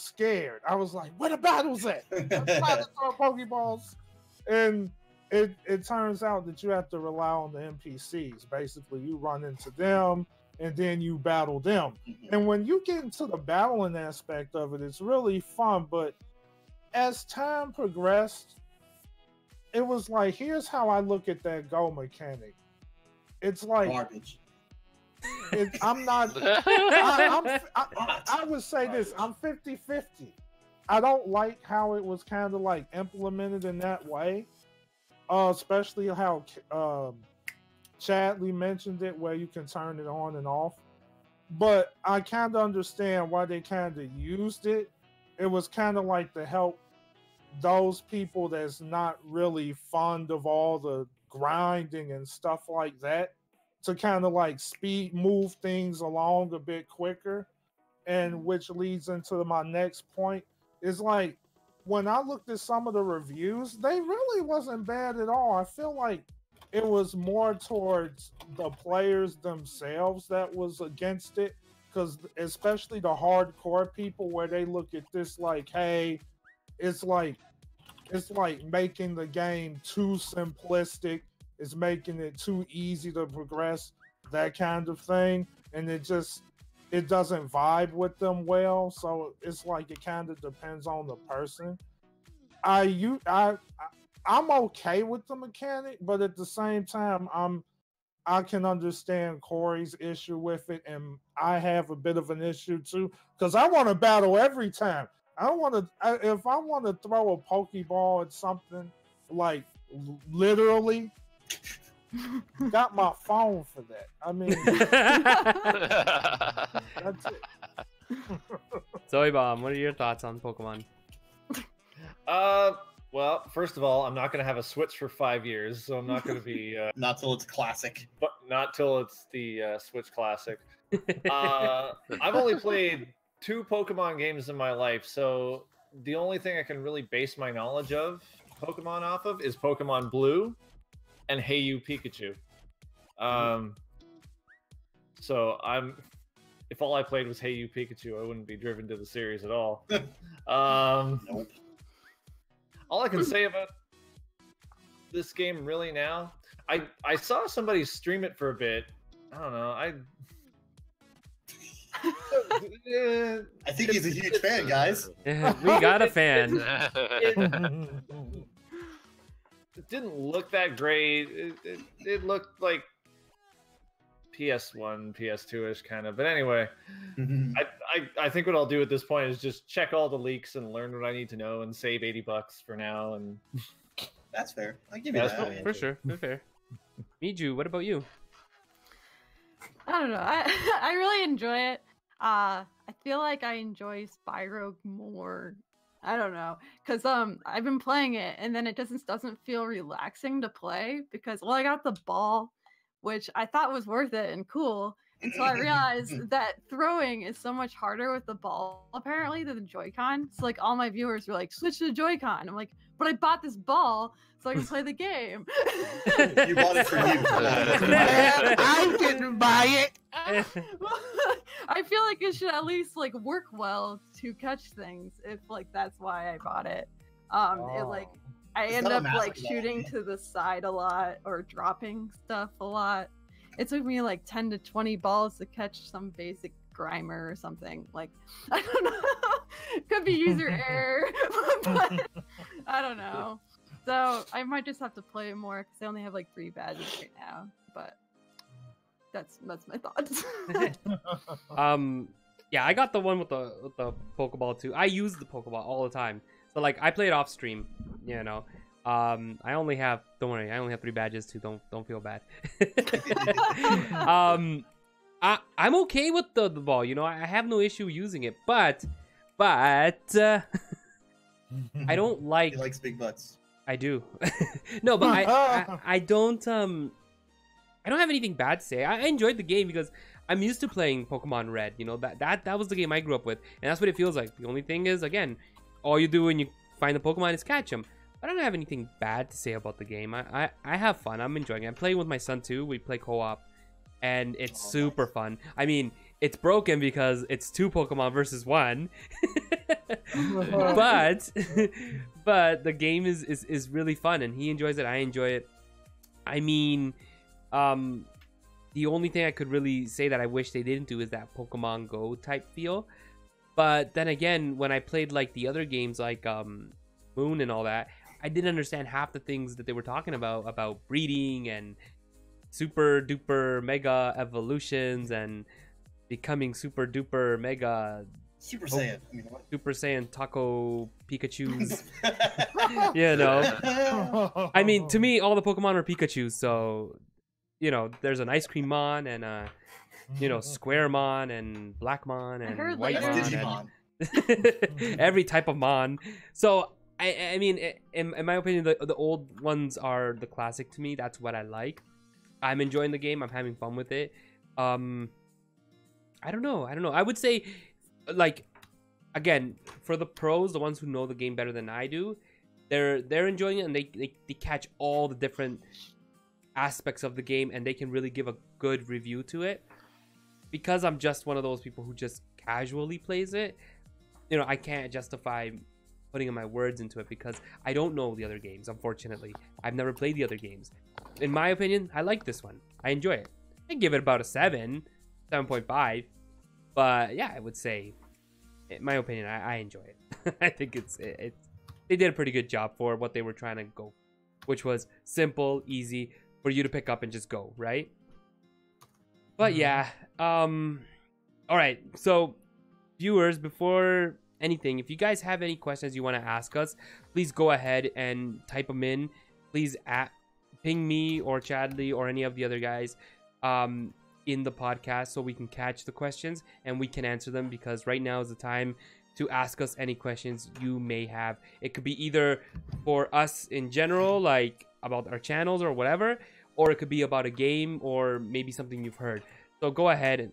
scared. I was like, where the battles at? I'm trying to throw Pokeballs, and. It turns out that you have to rely on the NPCs. Basically, you run into them and then you battle them. And when you get into the battling aspect of it, it's really fun. But as time progressed, it was like, here's how I look at that Go mechanic. It's like garbage. I'm not. I would say this. I'm 50-50. I don't like how it was kind of like implemented in that way. Especially how Chadley mentioned it, where you can turn it on and off. But I kind of understand why they kind of used it. It was kind of like to help those people that's not really fond of all the grinding and stuff like that to kind of like move things along a bit quicker. And which leads into my next point is like, when I looked at some of the reviews, they really wasn't bad at all. I feel like it was more towards the players themselves that was against it, because especially the hardcore people, where they look at this like, hey, it's like making the game too simplistic, it's making it too easy to progress, that kind of thing, and it doesn't vibe with them well. So it's like it kind of depends on the person. I'm okay with the mechanic, but at the same time, I can understand Corey's issue with it, and I have a bit of an issue too, because I want to battle every time. If I want to throw a Pokeball at something, like literally, got my phone for that. I mean, that's it. Zoe Bomb, what are your thoughts on Pokemon? Well, first of all, I'm not going to have a Switch for 5 years, so I'm not going to be... not till it's classic. But not till it's the Switch Classic. I've only played 2 Pokemon games in my life, so the only thing I can really base my knowledge of Pokemon off of is Pokemon Blue and Hey You Pikachu. So if all I played was Hey You Pikachu, I wouldn't be driven to the series at all. Nope. All I can say about this game really now, I saw somebody stream it for a bit. I don't know. I think he's a huge fan, guys. We got a fan. It didn't look that great. It looked like PS1, PS2-ish kind of. But anyway, I think what I'll do at this point is just check all the leaks and learn what I need to know and save $80 for now. And that's fair. I'll give you that. For sure. Fair. Miju, what about you? I don't know. I really enjoy it. I feel like I enjoy Spyro more. I don't know, because I've been playing it and then it doesn't feel relaxing to play, because I got the ball, which I thought was worth it and cool, until I realized that throwing is so much harder with the ball apparently than the Joy-Con. So like all my viewers were like, switch to the Joy-Con. I'm like, but I bought this ball so I can play the game. You bought it for you. I didn't buy it. I feel like it should at least like work well to catch things, if like that's why I bought it. It like I end up like shooting to the side a lot or dropping stuff a lot. It took me like 10 to 20 balls to catch some basic Grimer or something. Like, I don't know. Could be user error, but I don't know. So I might just have to play it more, because I only have like 3 badges right now. But that's my thoughts. Yeah, I got the one with the Pokeball too. I use the Pokeball all the time. So like I play it off stream, you know. Don't worry, I only have 3 badges too. Don't feel bad. I'm okay with the ball, you know. I have no issue using it, but I don't like. He likes big butts. I do. No, but I don't have anything bad to say. I enjoyed the game because I'm used to playing Pokemon Red. You know, that was the game I grew up with, and that's what it feels like. The only thing is, again, all you do when you find the Pokemon is catch them. I don't have anything bad to say about the game. I have fun. I'm enjoying it. I'm playing with my son too. We play co-op, and it's super fun. I mean, it's broken because it's 2 Pokemon versus 1. but the game is really fun, and he enjoys it. I enjoy it. I mean, the only thing I could really say that I wish they didn't do is that Pokemon Go type feel. But then again, when I played like the other games like Moon and all that, I didn't understand half the things that they were talking about breeding and super duper mega evolutions and becoming super duper mega Super Saiyan. I mean, what? Super Saiyan Taco Pikachus. You know, I mean, to me, all the Pokemon are Pikachus. So, you know, there's an Ice Cream Mon and you know, Square Mon and Black Mon and White Mon and every type of Mon. So I mean, in my opinion, the old ones are the classic to me. That's what I like. I'm enjoying the game. I'm having fun with it. I don't know. I would say, like, again, for the pros, the ones who know the game better than I do, they're enjoying it, and they catch all the different aspects of the game, and they can really give a good review to it. Because I'm just one of those people who just casually plays it, you know, I can't justify putting in my words into it because I don't know the other games, unfortunately. I've never played the other games. In my opinion, I like this one. I enjoy it. I give it about a 7.5. But yeah, I would say, in my opinion, I enjoy it. I think they did a pretty good job for what they were trying to go, which was simple, easy, for you to pick up and just go, right? But yeah, all right. So, viewers, before anything, if you guys have any questions you want to ask us, please go ahead and type them in. Please ping me or Chadley or any of the other guys in the podcast so we can catch the questions and we can answer them, because right now is the time to ask us any questions you may have. It could be either for us in general, like about our channels or whatever, or it could be about a game or maybe something you've heard. So go ahead, and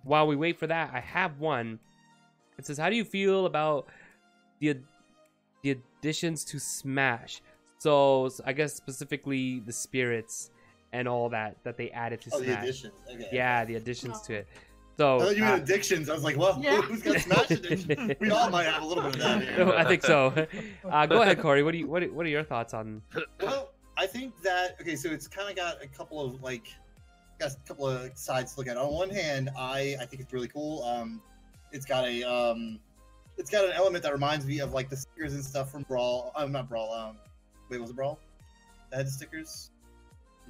while we wait for that, I have one. It says, how do you feel about the additions to Smash? So I guess specifically the spirits and all that they added to Smash. The additions. Okay. Yeah, the additions to it. So I thought you meant addictions. I was like, well, Yeah. who's got Smash addiction? We all might have a little bit of that. Here. I think so. Go ahead, Corey. What are your thoughts on? Well, I think that so it's kind of got a couple of sides to look at. On one hand, I think it's really cool. It's got an element that reminds me of like the stickers and stuff from Brawl. Not Brawl. Wait, was it Brawl? That had the stickers.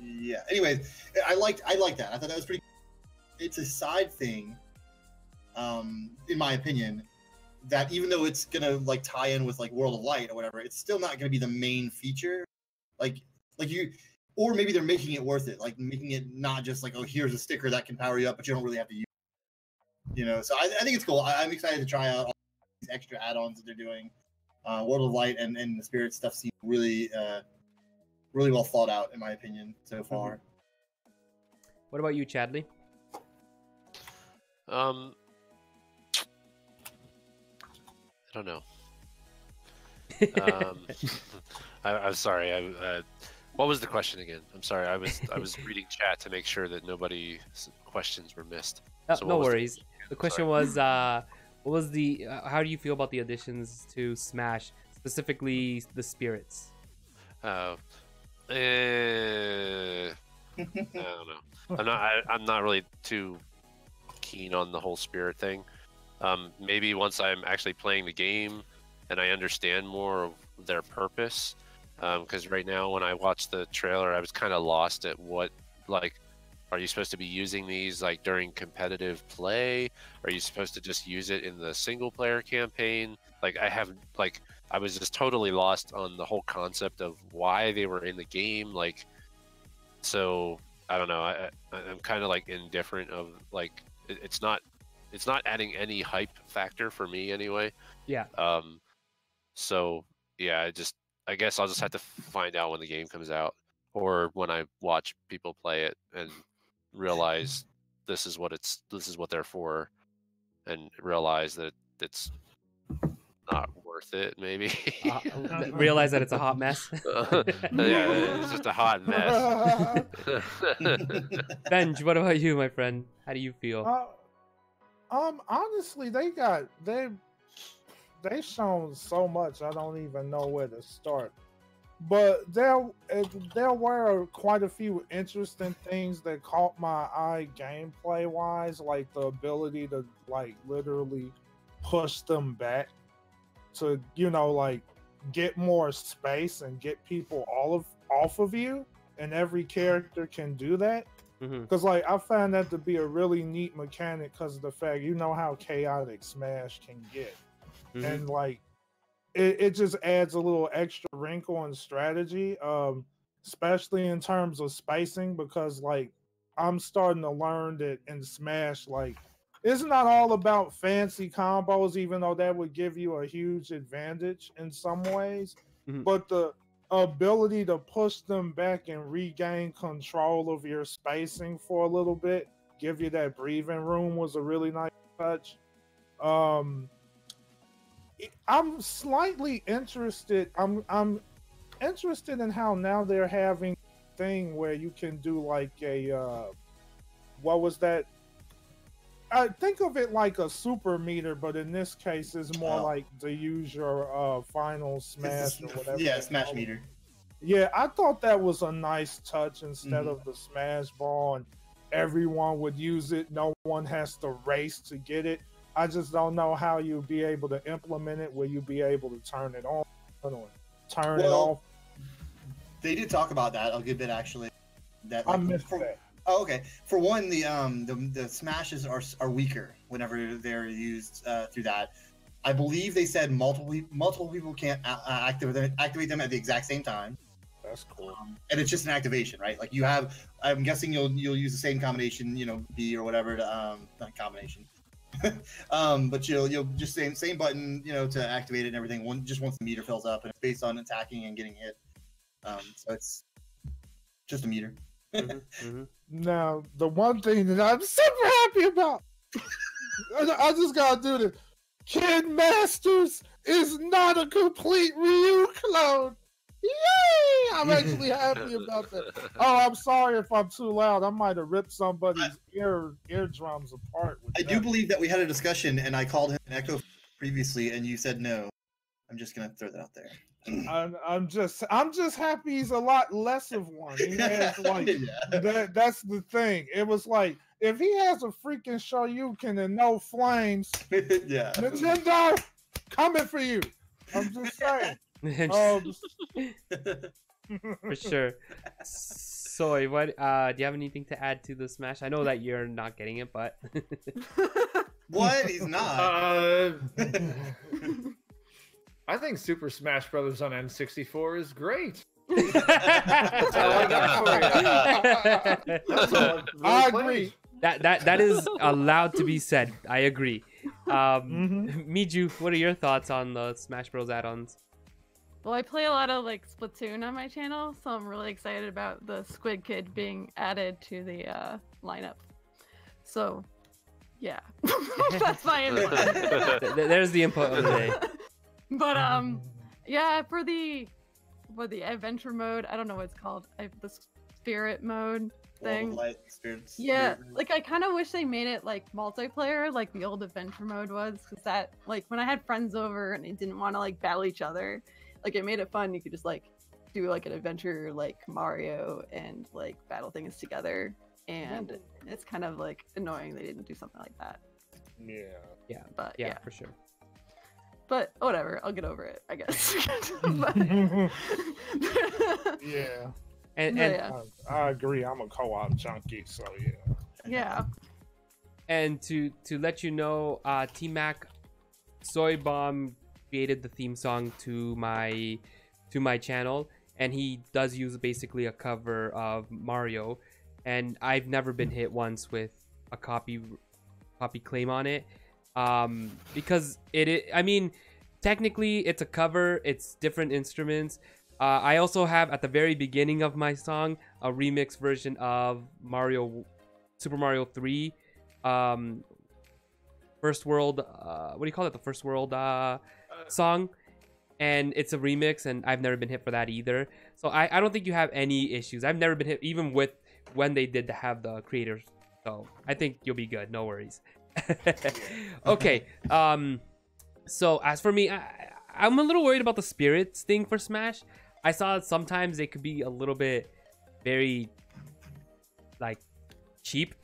Yeah. Anyways, I liked that. I thought that was pretty. It's a side thing, in my opinion, that even though it's gonna like tie in with like World of Light or whatever, it's still not gonna be the main feature. Or maybe they're making it worth it, like making it not just like, oh, here's a sticker that can power you up, but you don't really have to use it. You know, so I think it's cool. I'm excited to try out all these extra add-ons that they're doing. World of Light and the Spirit stuff seem really, really well thought out, in my opinion, so far. What about you, Chadley? I don't know. I'm sorry. What was the question again? I'm sorry. I was reading chat to make sure that nobody's questions were missed. So no worries. The question was, what was the? How do you feel about the additions to Smash, specifically the spirits? I don't know. I'm not really too keen on the whole spirit thing. Maybe once I'm actually playing the game and I understand more of their purpose. Because right now, when I watched the trailer, I was kind of lost at what, like, are you supposed to be using these like during competitive play? Are you supposed to just use it in the single player campaign? Like, I was just totally lost on the whole concept of why they were in the game. Like, so I don't know. I'm kind of like indifferent of like, it's not adding any hype factor for me anyway. Yeah. So yeah, I guess I'll just have to find out when the game comes out, or when I watch people play it and realize this is what they're for, and realize that it's not worth it. Maybe realize that it's a hot mess. Yeah, it's just a hot mess. Benj, what about you, my friend? How do you feel? Honestly, they've shown so much, I don't even know where to start. But there were quite a few interesting things that caught my eye gameplay wise, like the ability to like literally push them back to, you know, like get more space and get people off of you, and every character can do that. Because like I found that to be a really neat mechanic because of the fact, you know how chaotic Smash can get. And like it just adds a little extra wrinkle in strategy, especially in terms of spacing, because like I'm starting to learn that in Smash, like it's not all about fancy combos, even though that would give you a huge advantage in some ways. Mhm. But the ability to push them back and regain control of your spacing for a little bit, give you that breathing room, was a really nice touch. I'm slightly interested. I'm interested in how now they're having a thing where you can do like a what was that? I think of it like a super meter, but in this case, it's more like to use your final smash or whatever. Yeah, smash meter. Yeah, I thought that was a nice touch instead of the smash ball, and everyone would use it. No one has to race to get it. I just don't know how you'd be able to implement it where you'd be able to turn it on or turn it off. They did talk about that a good bit, actually. That I missed that. Oh, okay. For one, the smashes are weaker whenever they're used through that. I believe they said multiple people can't activate them at the exact same time. That's cool. And it's just an activation, right? Like you have, I'm guessing you'll use the same combination, B or whatever to not combination. But you'll just same button, to activate it and everything. Just once the meter fills up, and it's based on attacking and getting hit. So it's just a meter. Now, the one thing that I'm super happy about, I just gotta do this. Kid Masters is not a complete Ryu clone. Yay! I'm actually happy about that. Oh, I'm sorry if I'm too loud. I might have ripped somebody's eardrums apart. I do believe that we had a discussion, and I called him an Echo previously, and you said no. I'm just gonna throw that out there. I'm just happy he's a lot less of one. He has like that's the thing. It was like if he has a freaking Shoryuken and no flames, Nintendo coming for you. I'm just saying. For sure. Soy, what do you have anything to add to the Smash? I know that you're not getting it, but what? He's not. I think Super Smash Brothers on N64 is great. That's all I got for you. That's all I agree. That is allowed to be said. I agree. Miju, what are your thoughts on the Smash Bros add-ons? Well, I play a lot of like Splatoon on my channel, so I'm really excited about the Squid Kid being added to the lineup. So, yeah, that's my input. There's the input of the day. But yeah, for the adventure mode, I don't know what it's called. The spirit mode thing. Light, spirits, yeah, like I kind of wish they made it like multiplayer, like the old adventure mode was, because that like when I had friends over and they didn't want to like battle each other, like it made it fun. You could just like do like an adventure like Mario and like battle things together, and it's kind of like annoying they didn't do something like that. Yeah, but yeah, for sure. But whatever, I'll get over it, I guess. Yeah. And I agree. I'm a co-op junkie, so yeah. Yeah. And to let you know, T-Mac Soy Bomb created the theme song to my channel, and he does use basically a cover of Mario, and I've never been hit once with a copy claim on it. Because I mean, technically it's a cover, it's different instruments. I also have at the very beginning of my song a remix version of Super Mario 3 First World, what do you call it, the First World song, and it's a remix, and I've never been hit for that either. So I don't think you have any issues. I've never been hit even with when they did have the creators, so I think you'll be good, no worries. Okay, so as for me, I'm a little worried about the spirits thing for Smash. I saw sometimes they could be a little bit very like cheap.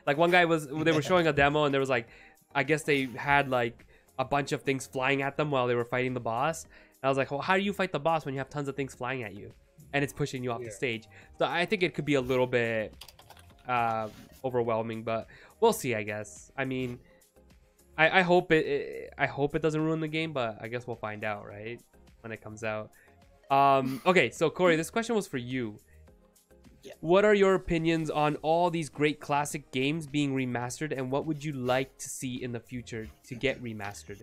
Like one guy they were showing a demo, and there was like, I guess they had like a bunch of things flying at them while they were fighting the boss. And I was like, well, how do you fight the boss when you have tons of things flying at you and it's pushing you off the stage? So I think it could be a little bit overwhelming, but we'll see, I guess. I mean, I hope it doesn't ruin the game, but I guess we'll find out, right, when it comes out. Okay, so Corey, this question was for you. What are your opinions on all these great classic games being remastered, and what would you like to see in the future to get remastered?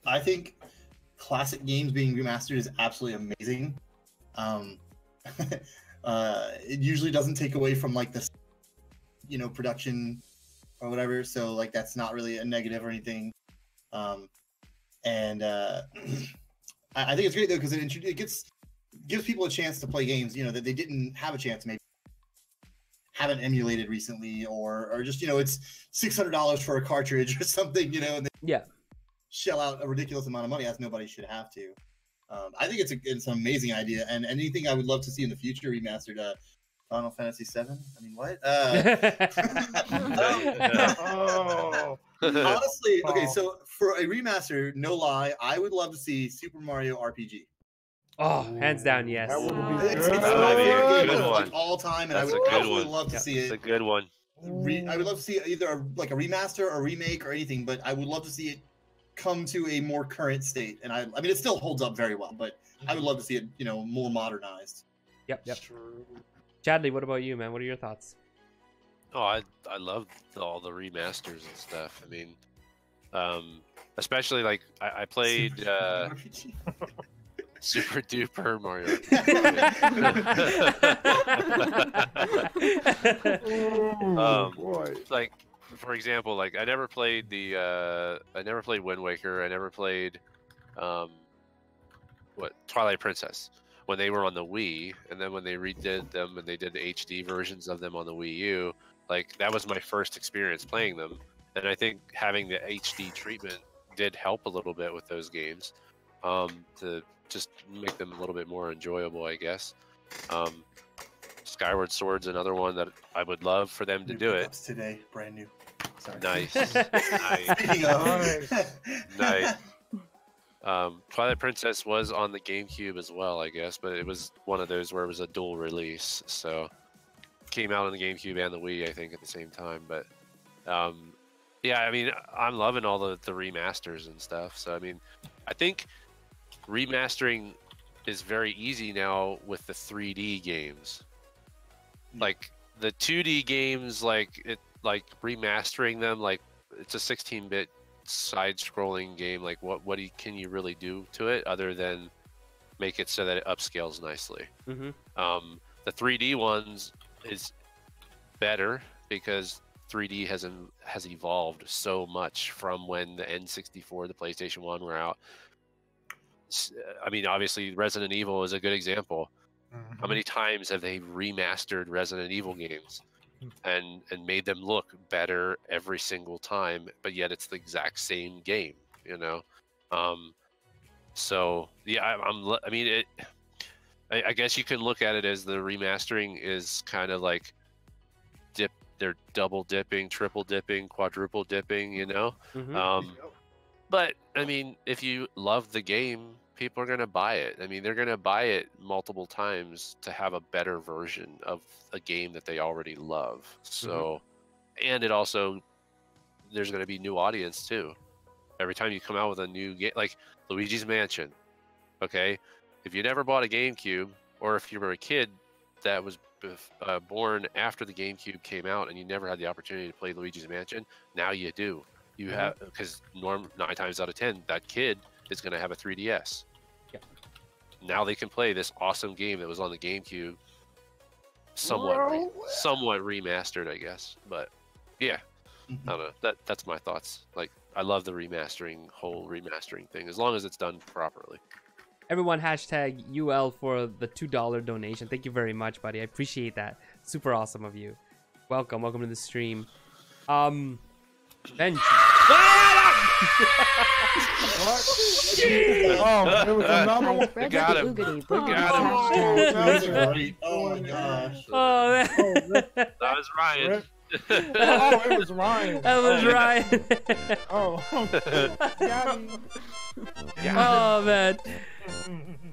I think classic games being remastered is absolutely amazing. It usually doesn't take away from like the, production or whatever. So like that's not really a negative or anything. I think it's great though because it gives people a chance to play games that they didn't have a chance, maybe haven't emulated recently, or just it's $600 for a cartridge or something, and they shell out a ridiculous amount of money as nobody should have to. I think it's an amazing idea, and anything I would love to see in the future remastered. Final Fantasy VII. I mean, what? Honestly, okay. So for a remaster, no lie, I would love to see Super Mario RPG. Oh, hands down, yes. That would be It's good. my favorite game Good of one. all time, and That's I a would good absolutely one. love to see It's a it. good one. I would love to see either a remaster or remake or anything, but I would love to see it come to a more current state. And I mean, it still holds up very well, but I would love to see it, more modernized. Yep. Chadley, what about you, man? What are your thoughts? Oh, I love all the remasters and stuff. I mean, especially like I played Super Duper Mario. Like for example, like I never played Wind Waker. I never played Twilight Princess when they were on the Wii, and then when they redid them and they did the HD versions of them on the Wii U, like that was my first experience playing them. And I think having the HD treatment did help a little bit with those games, to just make them a little bit more enjoyable, I guess. Skyward Sword's another one that I would love for them to New do it. pickups today, brand new. Sorry. Nice. Speaking of, Nice. Twilight Princess was on the GameCube as well, I guess, but it was one of those where it was a dual release, so came out on the GameCube and the Wii, I think, at the same time. But yeah, I mean, I'm loving all the remasters and stuff. So I mean, I think remastering is very easy now with the 3D games. Like the 2D games, like remastering them, like it's a 16-bit side-scrolling game. Like what can you really do to it other than make it so that it upscales nicely? Mm-hmm. The 3D ones is better because 3D has evolved so much from when the N64, the PlayStation 1 were out. I mean, obviously Resident Evil is a good example. Mm-hmm. How many times have they remastered Resident Evil games and made them look better every single time, but yet it's the exact same game, So yeah, I mean, I guess you can look at it as the remastering is kind of like they're double dipping, triple dipping, quadruple dipping, Mm-hmm. But I mean, if you love the game, people are gonna buy it. I mean, they're gonna buy it multiple times to have a better version of a game that they already love. So, and it also, there's gonna be new audience too. Every time you come out with a new game, like Luigi's Mansion, okay? If you never bought a GameCube, or if you were a kid that was born after the GameCube came out and you never had the opportunity to play Luigi's Mansion, now you do. You have, because 9 times out of 10, that kid is going to have a 3DS. Yep. Now they can play this awesome game that was on the GameCube, somewhat remastered, I guess. But yeah, I don't know. That's my thoughts. Like, I love the whole remastering thing, as long as it's done properly. Everyone, hashtag UL for the $2 donation. Thank you very much, buddy. I appreciate that. Super awesome of you. Welcome to the stream. Ben. Oh, it was another one. Got him. that was great. Oh my gosh. Oh, man. That was Ryan. Oh, it was Ryan. That was Ryan. Oh, got him. Oh, man.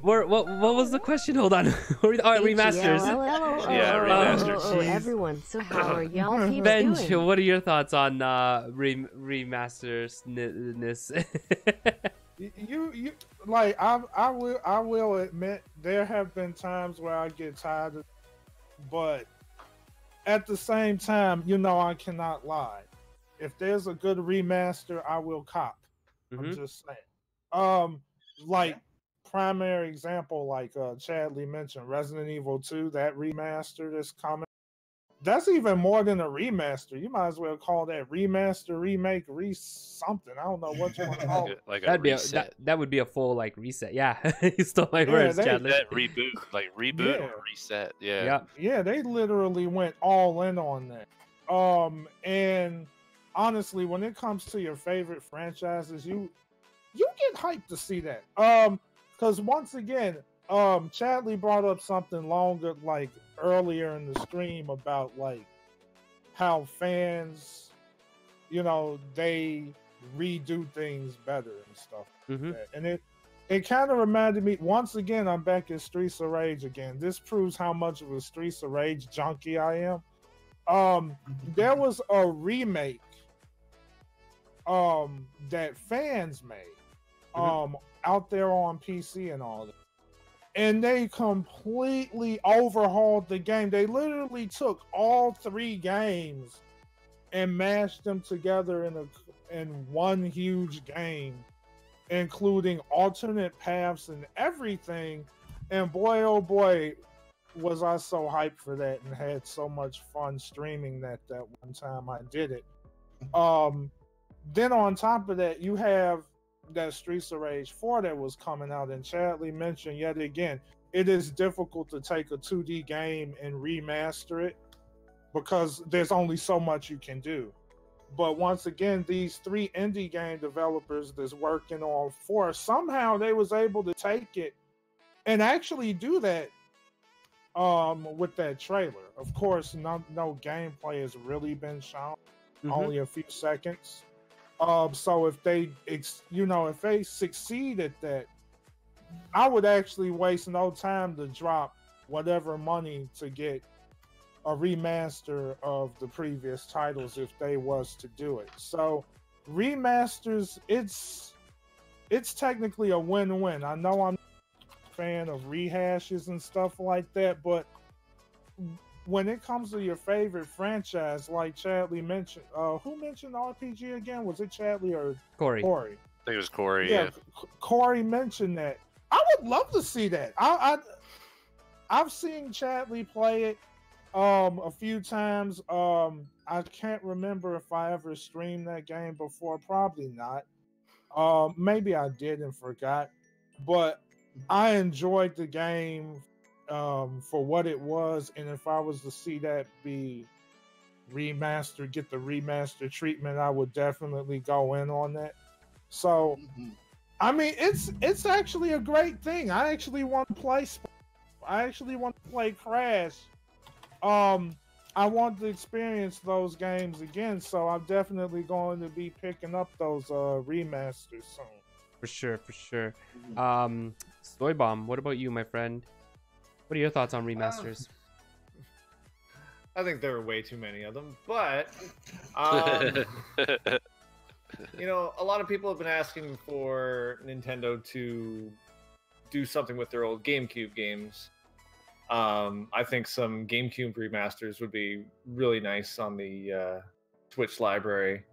What was the question? Hold on. Oh, remasters. Yeah, remasters. Oh, everyone. So how are y'all peeps Benj, doing? what are your thoughts on remasters? You like I will admit there have been times where I get tired of but at the same time, you know, I cannot lie. If there's a good remaster, I will cop. I'm just saying. Like primary example, like Chadley mentioned, Resident Evil 2, that remaster that's coming. That's even more than a remaster. You might as well call that remaster, remake, something. I don't know what you want to call it. Like a That'd be reset. that would be a full like reset. Yeah, you stole my Yeah, words, they- Chadley. That reboot, like reboot Yeah. or reset. Yeah. Yeah. Yeah, they literally went all in on that. And honestly, when it comes to your favorite franchises, you get hyped to see that. Because once again, Chadley brought up something longer, like earlier in the stream about like how fans, you know, they redo things better and stuff like that. And it kind of reminded me, once again, I'm back in Streets of Rage again. This proves how much of a Streets of Rage junkie I am. There was a remake that fans made out there on PC and all that. And they completely overhauled the game. They literally took all 3 games and mashed them together in one huge game, including alternate paths and everything. And boy, oh boy, was I so hyped for that and had so much fun streaming that one time I did it. Then on top of that, you have that Streets of Rage 4 that was coming out, and Chadley mentioned yet again, it is difficult to take a 2D game and remaster it because there's only so much you can do. But once again, these 3 indie game developers that's working on 4, somehow they was able to take it and actually do that with that trailer. Of course, no gameplay has really been shown, only a few seconds. So if they, if they succeed at that, I would actually waste no time to drop whatever money to get a remaster of the previous titles if they was to do it. So remasters, it's technically a win-win. I know I'm a fan of rehashes and stuff like that, but when it comes to your favorite franchise, like Chadley mentioned, who mentioned RPG again? Was it Chadley or Corey? I think it was Corey. Yeah. Corey mentioned that. I would love to see that. I've seen Chadley play it a few times. I can't remember if I ever streamed that game before. Probably not. Maybe I did and forgot. But I enjoyed the game for what it was, and if I was to see that be remastered, get the remaster treatment, I would definitely go in on that. So, I mean, it's actually a great thing. I actually want to play. I actually want to play Crash. I want to experience those games again, so I'm definitely going to be picking up those remasters soon. For sure. Soy Bomb, what about you, my friend? What are your thoughts on remasters? I think there are way too many of them, but you know, a lot of people have been asking for Nintendo to do something with their old GameCube games. I think some GameCube remasters would be really nice on the Switch library.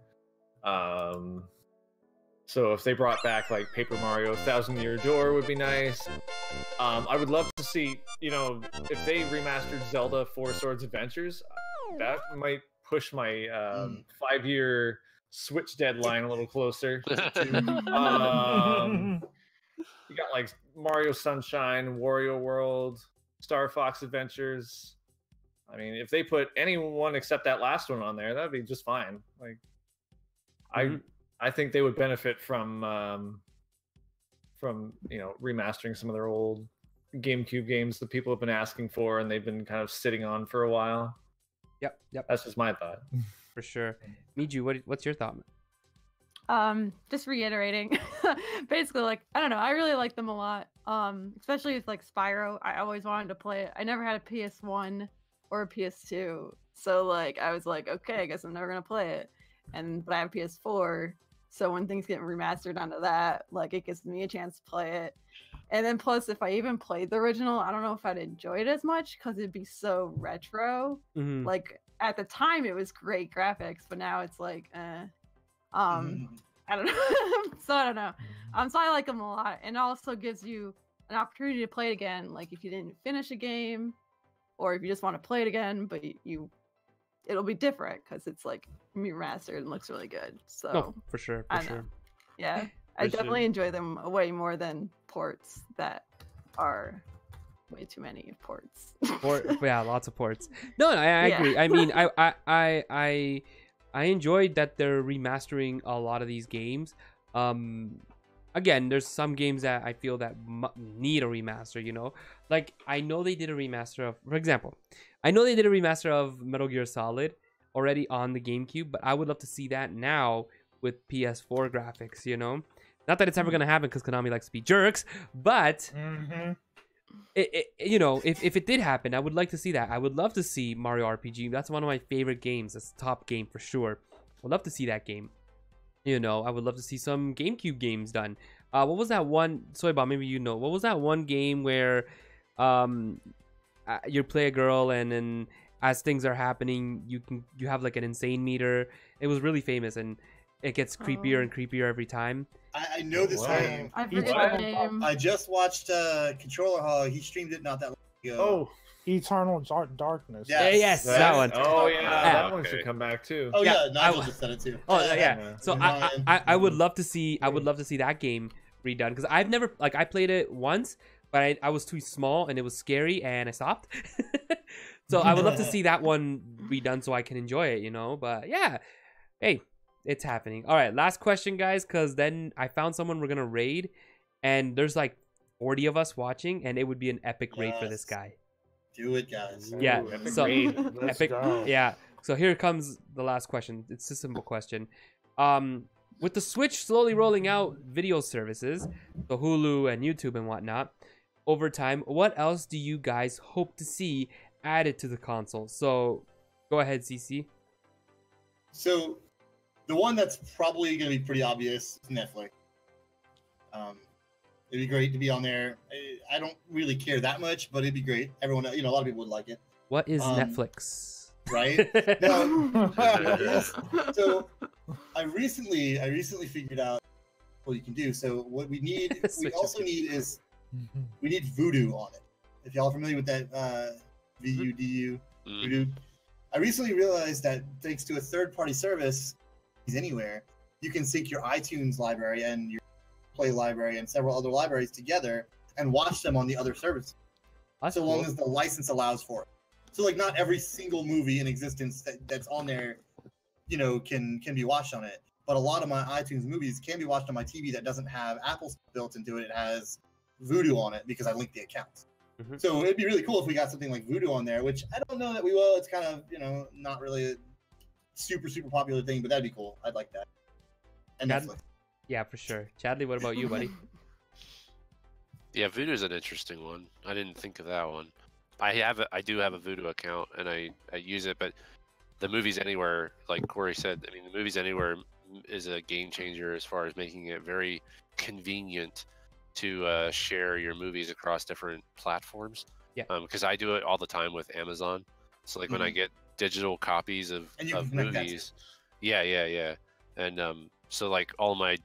So if they brought back like Paper Mario Thousand Year Door would be nice. I would love to see, you know, if they remastered Zelda 4 Swords Adventures, that might push my 5-year Switch deadline a little closer. You got like Mario Sunshine, Wario World, Star Fox Adventures. I mean, if they put anyone except that last one on there, that'd be just fine. Like, I think they would benefit from you know, remastering some of their old GameCube games that people have been asking for and they've been kind of sitting on for a while. Yep. That's just my thought. For sure. Miju, what's your thought? Just reiterating, basically, like, I don't know, I really like them a lot. Especially with like Spyro, I always wanted to play it. I never had a PS1 or a PS2, so like I was like, okay, I guess I'm never gonna play it. But I have PS4, so when things get remastered onto that, like, it gives me a chance to play it. And then plus, if I even played the original, I don't know if I'd enjoy it as much because it'd be so retro. Mhm. Like at the time, it was great graphics, but now it's like, I don't know. So I don't know. So I like them a lot, and it also gives you an opportunity to play it again. Like if you didn't finish a game, or if you just want to play it again, but it'll be different because it's like remastered and looks really good. So No, for sure, I for know. sure. Yeah, I For sure. definitely enjoy them way more than ports that are way too many ports. Yeah, lots of ports. No, I Yeah. agree. I mean, I enjoyed that they're remastering a lot of these games. Again, there's some games that I feel that need a remaster. You know, like I know they did a remaster of, for example, I know they did a remaster of Metal Gear Solid already on the GameCube, but I would love to see that now with PS4 graphics. You know, not that it's ever gonna happen because Konami likes to be jerks, but. You know, if it did happen, I would like to see that. I would love to see Mario RPG. That's one of my favorite games. It's a top game for sure. I'd love to see that game. You know, I would love to see some GameCube games done. What was that one? Soyba, maybe you know. What was that one game where you play a girl and then as things are happening, you have like an insane meter. It was really famous and it gets creepier and creepier every time. I know this game. I forget the name. I just watched Controller Hall. He streamed it not that long ago. Oh, Eternal Darkness. Yes. Yes, that one. Oh yeah, that okay. one should come back too. Oh Yeah, yeah, Nigel just said it too. Oh yeah. So Ryan. I would love to see that game redone because I've never I played it once, but I was too small and it was scary and I stopped. So I would love to see that one redone so I can enjoy it, you know. But yeah, hey, it's happening. All right, last question, guys, because then I found someone we're gonna raid, and there's like 40 of us watching, and it would be an epic raid for this guy. Do it, guys. Yeah, Ooh, epic so raid. Let's epic. go. Yeah. So here comes the last question. It's a simple question. With the Switch slowly rolling out video services, so Hulu and YouTube and whatnot, over time, what else do you guys hope to see added to the console? So go ahead, CC. So the one that's probably going to be pretty obvious is Netflix. It'd be great to be on there. I don't really care that much, but it'd be great. Everyone, a lot of people would like it, What is Netflix? right? Now, so I recently figured out what you can do. So what we need, we also need is we need Voodoo on it. If y'all are familiar with that VUDU, Voodoo, I recently realized that thanks to a third-party service, Anywhere, you can sync your iTunes library and your Play library and several other libraries together and watch them on the other services, so long as the license allows for it. So like not every single movie in existence that's on there, you know, can be watched on it. But a lot of my iTunes movies can be watched on my TV that doesn't have Apple built into it. It has Voodoo on it because I linked the accounts. So it'd be really cool if we got something like Voodoo on there, which I don't know that we will. It's kind of, you know, not really a super popular thing, but that'd be cool. I'd like that. And Netflix. Yeah, for sure. Chadley, what about you, buddy? Yeah, Voodoo is an interesting one. I didn't think of that one. I do have a Voodoo account and I use it, but the Movies Anywhere, like Corey said, I mean, the Movies Anywhere is a game changer as far as making it very convenient to share your movies across different platforms. Yeah. Because I do it all the time with Amazon. So like when I get digital copies of movies, yeah, and so like all my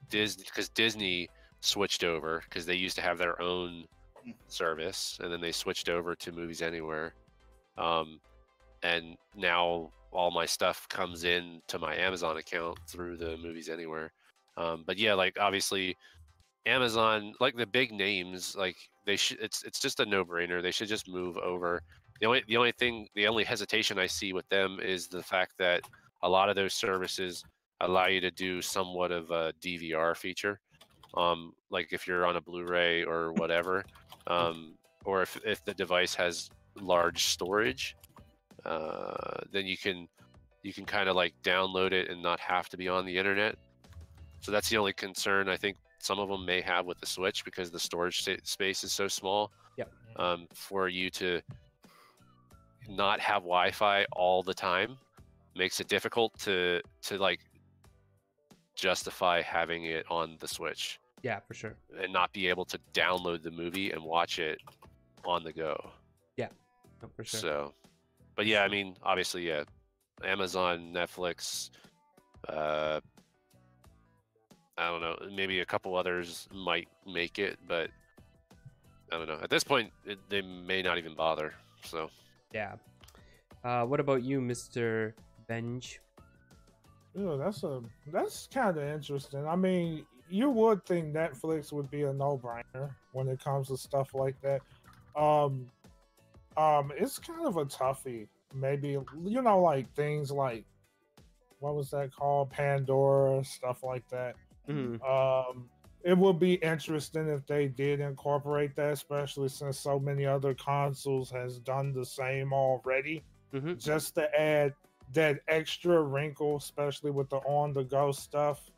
Disney, because Disney switched over because they used to have their own service and then they switched over to Movies Anywhere, and now all my stuff comes in to my Amazon account through the Movies Anywhere. But yeah, like obviously Amazon, like the big names, like they should, it's just a no-brainer. They should just move over. The only hesitation I see with them is the fact that a lot of those services allow you to do somewhat of a DVR feature, like if you're on a Blu-ray or whatever, or if the device has large storage, then you can kind of like download it and not have to be on the internet. So that's the only concern I think some of them may have with the Switch, because the storage space is so small. Yep. For you to not have Wi-Fi all the time makes it difficult to like justify having it on the Switch. Yeah, for sure. and not be able to download the movie and watch it on the go. No, for sure. So, but yeah, I mean, obviously, yeah, Amazon, Netflix, I don't know, maybe a couple others might make it, but I don't know. At this point, they may not even bother. So, Yeah. What about you, Mr. Benj? Yeah, that's kind of interesting. I mean, you would think Netflix would be a no-brainer when it comes to stuff like that. It's kind of a toughie. Maybe like things like what was that called, Pandora, stuff like that. It would be interesting if they did incorporate that, especially since so many other consoles has done the same already. Just to add that extra wrinkle, especially with the on-the-go stuff.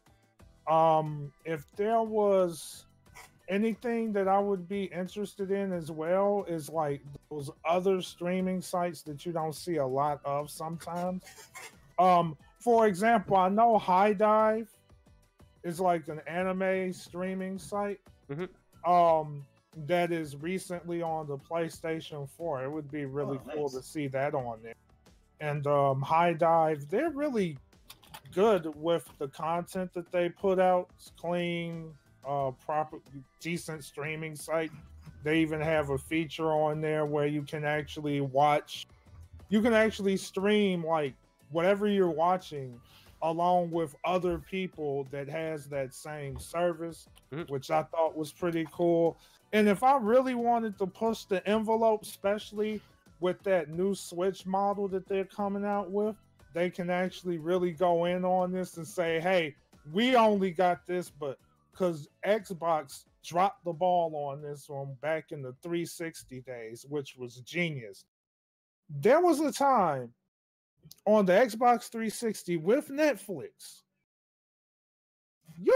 If there was anything that I would be interested in as well, is like those other streaming sites that you don't see a lot of sometimes. For example, I know High Dive is like an anime streaming site. That is recently on the PlayStation 4. It would be really cool to see that on there. And High Dive, they're really good with the content that they put out. It's clean, proper, decent streaming site. They even have a feature on there where you can actually watch, you can actually stream like whatever you're watching along with other people that has that same service, which I thought was pretty cool. And if I really wanted to push the envelope, especially with that new Switch model that they're coming out with, they can actually really go in on this and say, hey, we only got this, but because Xbox dropped the ball on this one back in the 360 days, which was genius. There was a time on the Xbox 360 with Netflix, you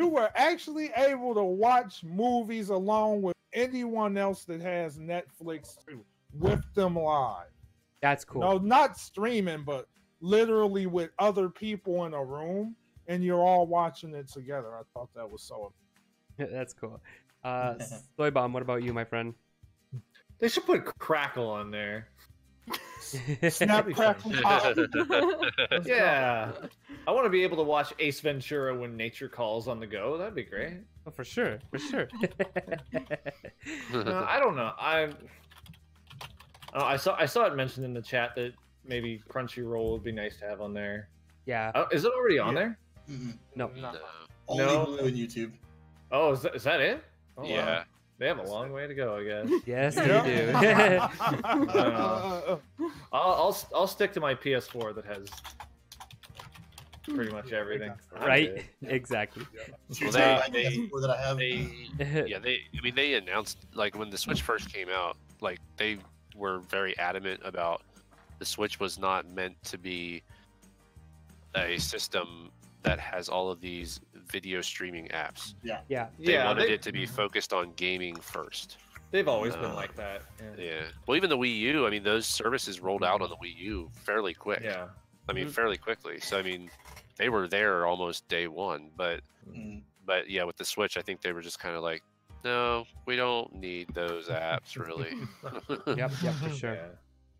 were actually able to watch movies along with anyone else that has Netflix too, with them live. That's cool. No, not streaming, but literally with other people in a room, and you're all watching it together. I thought that was so. That's cool. Soy Bomb, what about you, my friend? They should put Crackle on there. Snap, crackle, pop. Yeah. I want to be able to watch Ace Ventura when nature calls on the go. That'd be great. Oh, for sure. I don't know. I saw it mentioned in the chat that maybe Crunchyroll would be nice to have on there. Yeah. Oh, is it already on there? No. Only Blue and YouTube. Oh, is that it? Oh, yeah. Wow. They have a long way to go, I guess. Yes, they do. I'll stick to my PS4 that has pretty much everything. Right? Exactly. Well, they announced, like, when the Switch first came out, like, they were very adamant about the Switch was not meant to be a system that has all of these video streaming apps. They wanted it to be focused on gaming first. They've always been like that. Yeah. Well, even the Wii U, I mean, those services rolled out on the Wii U fairly quick. Yeah. I mean, fairly quickly. So, I mean, they were there almost day one. But yeah, with the Switch, I think they were just kind of like, no, we don't need those apps, really. Yep, for sure.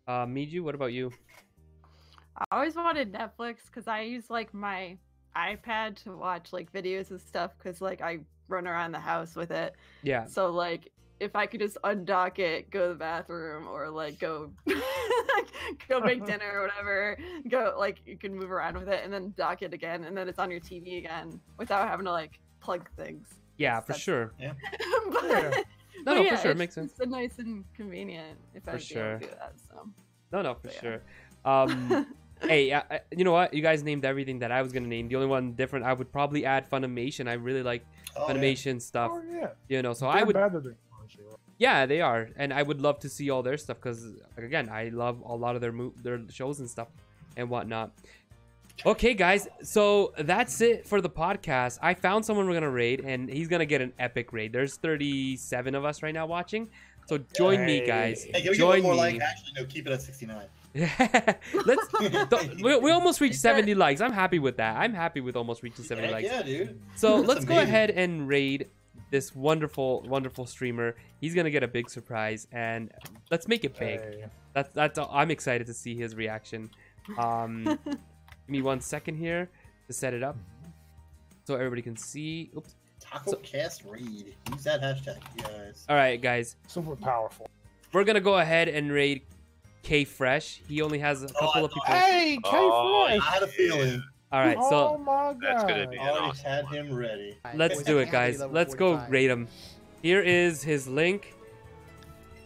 Yeah. Miju, what about you? I always wanted Netflix because I use like my iPad to watch like videos and stuff because like I run around the house with it. Yeah. So like if I could just undock it, go to the bathroom, or like go go make dinner or whatever, go like you can move around with it and then dock it again, and then it's on your TV again without having to like plug things. Yeah, for sure. Yeah. No, for sure, it makes sense. It's nice and convenient if I could do that. So. No, for sure. Hey, you know what? You guys named everything that I was gonna name. The only one different, I would probably add Funimation. I really like Funimation stuff. Oh, yeah. You know, so They're I would. better than Crunchyroll. Yeah, they are, and I would love to see all their stuff because, again, I love a lot of their shows and stuff and whatnot. Okay, guys, so that's it for the podcast. I found someone we're gonna raid, and he's gonna get an epic raid. There's 37 of us right now watching, so join me, guys. Hey, can we join get one more me. like? Actually, no, keep it at 69. We almost reached 70 likes. I'm happy with that. I'm happy with almost reaching 70 Heck likes. yeah, dude. So That's let's go amazing. ahead and raid this wonderful, wonderful streamer. He's gonna get a big surprise, and let's make it big. Hey. That's I'm excited to see his reaction. Give me 1 second here to set it up so everybody can see. Oops. TacoCast raid. Use that hashtag, guys. All right, guys. Super powerful. We're gonna go ahead and raid K Fresh. He only has a couple of people. Hey, K Oh, Fresh. I had a feeling. All right, Oh so my god. That's gonna be I already awesome. had him ready. let's do it, guys. Let's go raid him. Here is his link.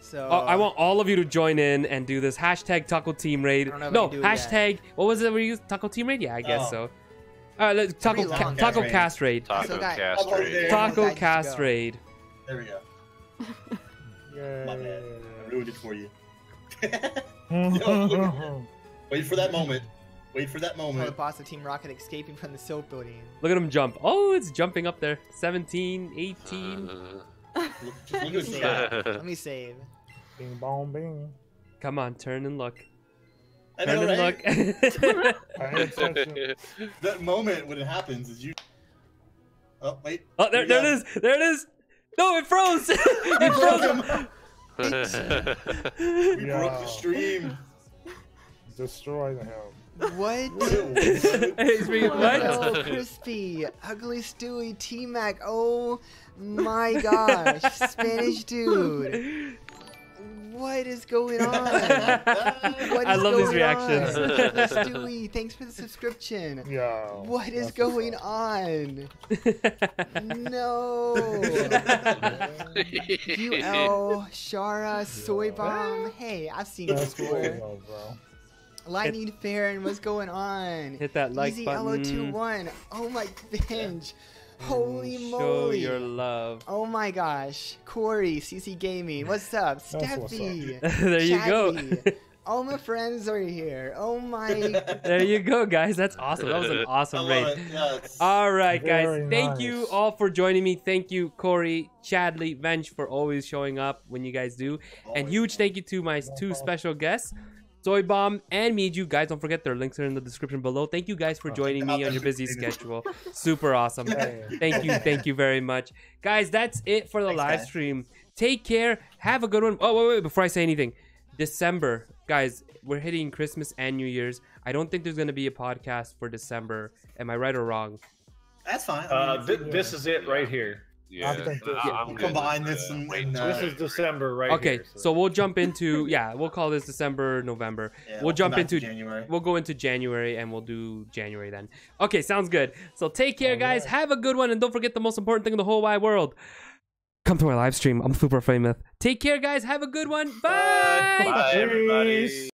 So Oh, I want all of you to join in and do this hashtag Taco Team Raid. I don't know if I No, can do it yet. hashtag. What was it we used? Taco Team Raid? Yeah, I guess Oh. so. All right, let's Pretty long. Taco Cast Raid. So, guys, TacoCast I'm raid. over Taco Guys, Cast go. Raid. There we go. Yeah. My bad. I ruined it for you. yeah. Wait for that moment. Wait for that Oh, the moment. boss of Team Rocket escaping from the soap building. Look at him jump. Oh, it's jumping up there. 17, 18. Just look at his sky. Let me save. Bing bong bing. Come on, turn and look. I Turn know, and right? look. I ain't touching. That moment when it happens is you. Oh wait. Oh, there it is. There it is. No, it froze. It froze him. We broke the stream. Destroyed him. What? Hey, speaking of what? Hello, Crispy, Ugly Stewie, T-Mac. Oh my gosh, Spanish dude. What is going on? What I is love these going reactions. on? Stewie, thanks for the subscription. Yo. What is that's going what's on? No. UL, Shara, Soy Bomb. Hey, I've seen up. you That's cool, before. though, bro. Lightning Farron, what's going on? Hit that like Easy button. LO21. Oh my binge. Holy Show moly. your love. Oh my gosh. Corey, CC Gaming. What's up? That's what's up. Steffi. There you go. Chadley. All my friends are here. Oh my. There you go, guys. That's awesome. That was an I awesome love raid. it. Yeah, it's- All right, guys. Very Thank you nice. all for joining me. Thank you, Corey, Chadley, Vench, for always showing up when you guys do. And huge thank you to my two special guests, Soy Bomb and Miju. Guys, don't forget their links are in the description below. Thank you guys for joining me on your busy schedule. Super awesome. Hey. Thank you very much. Guys, that's it for the Thanks, live guys. stream. Take care. Have a good one. Oh, wait. Before I say anything, December, guys, we're hitting Christmas and New Year's. I don't think there's going to be a podcast for December. Am I right or wrong? That's fine. I mean, This is it right here. Yeah, I think that- I'm good combine with, this and, wait and, till- This is December right Okay, here. so we'll jump into, yeah, we'll call this December, November. yeah, We'll jump come back to into January. We'll go into January and we'll do January then. Okay, sounds good. So take care, guys. Alright. Have a good one. And don't forget the most important thing in the whole wide world. Come to my live stream. I'm super famous. Take care, guys. Have a good one. Bye. Bye, everybody.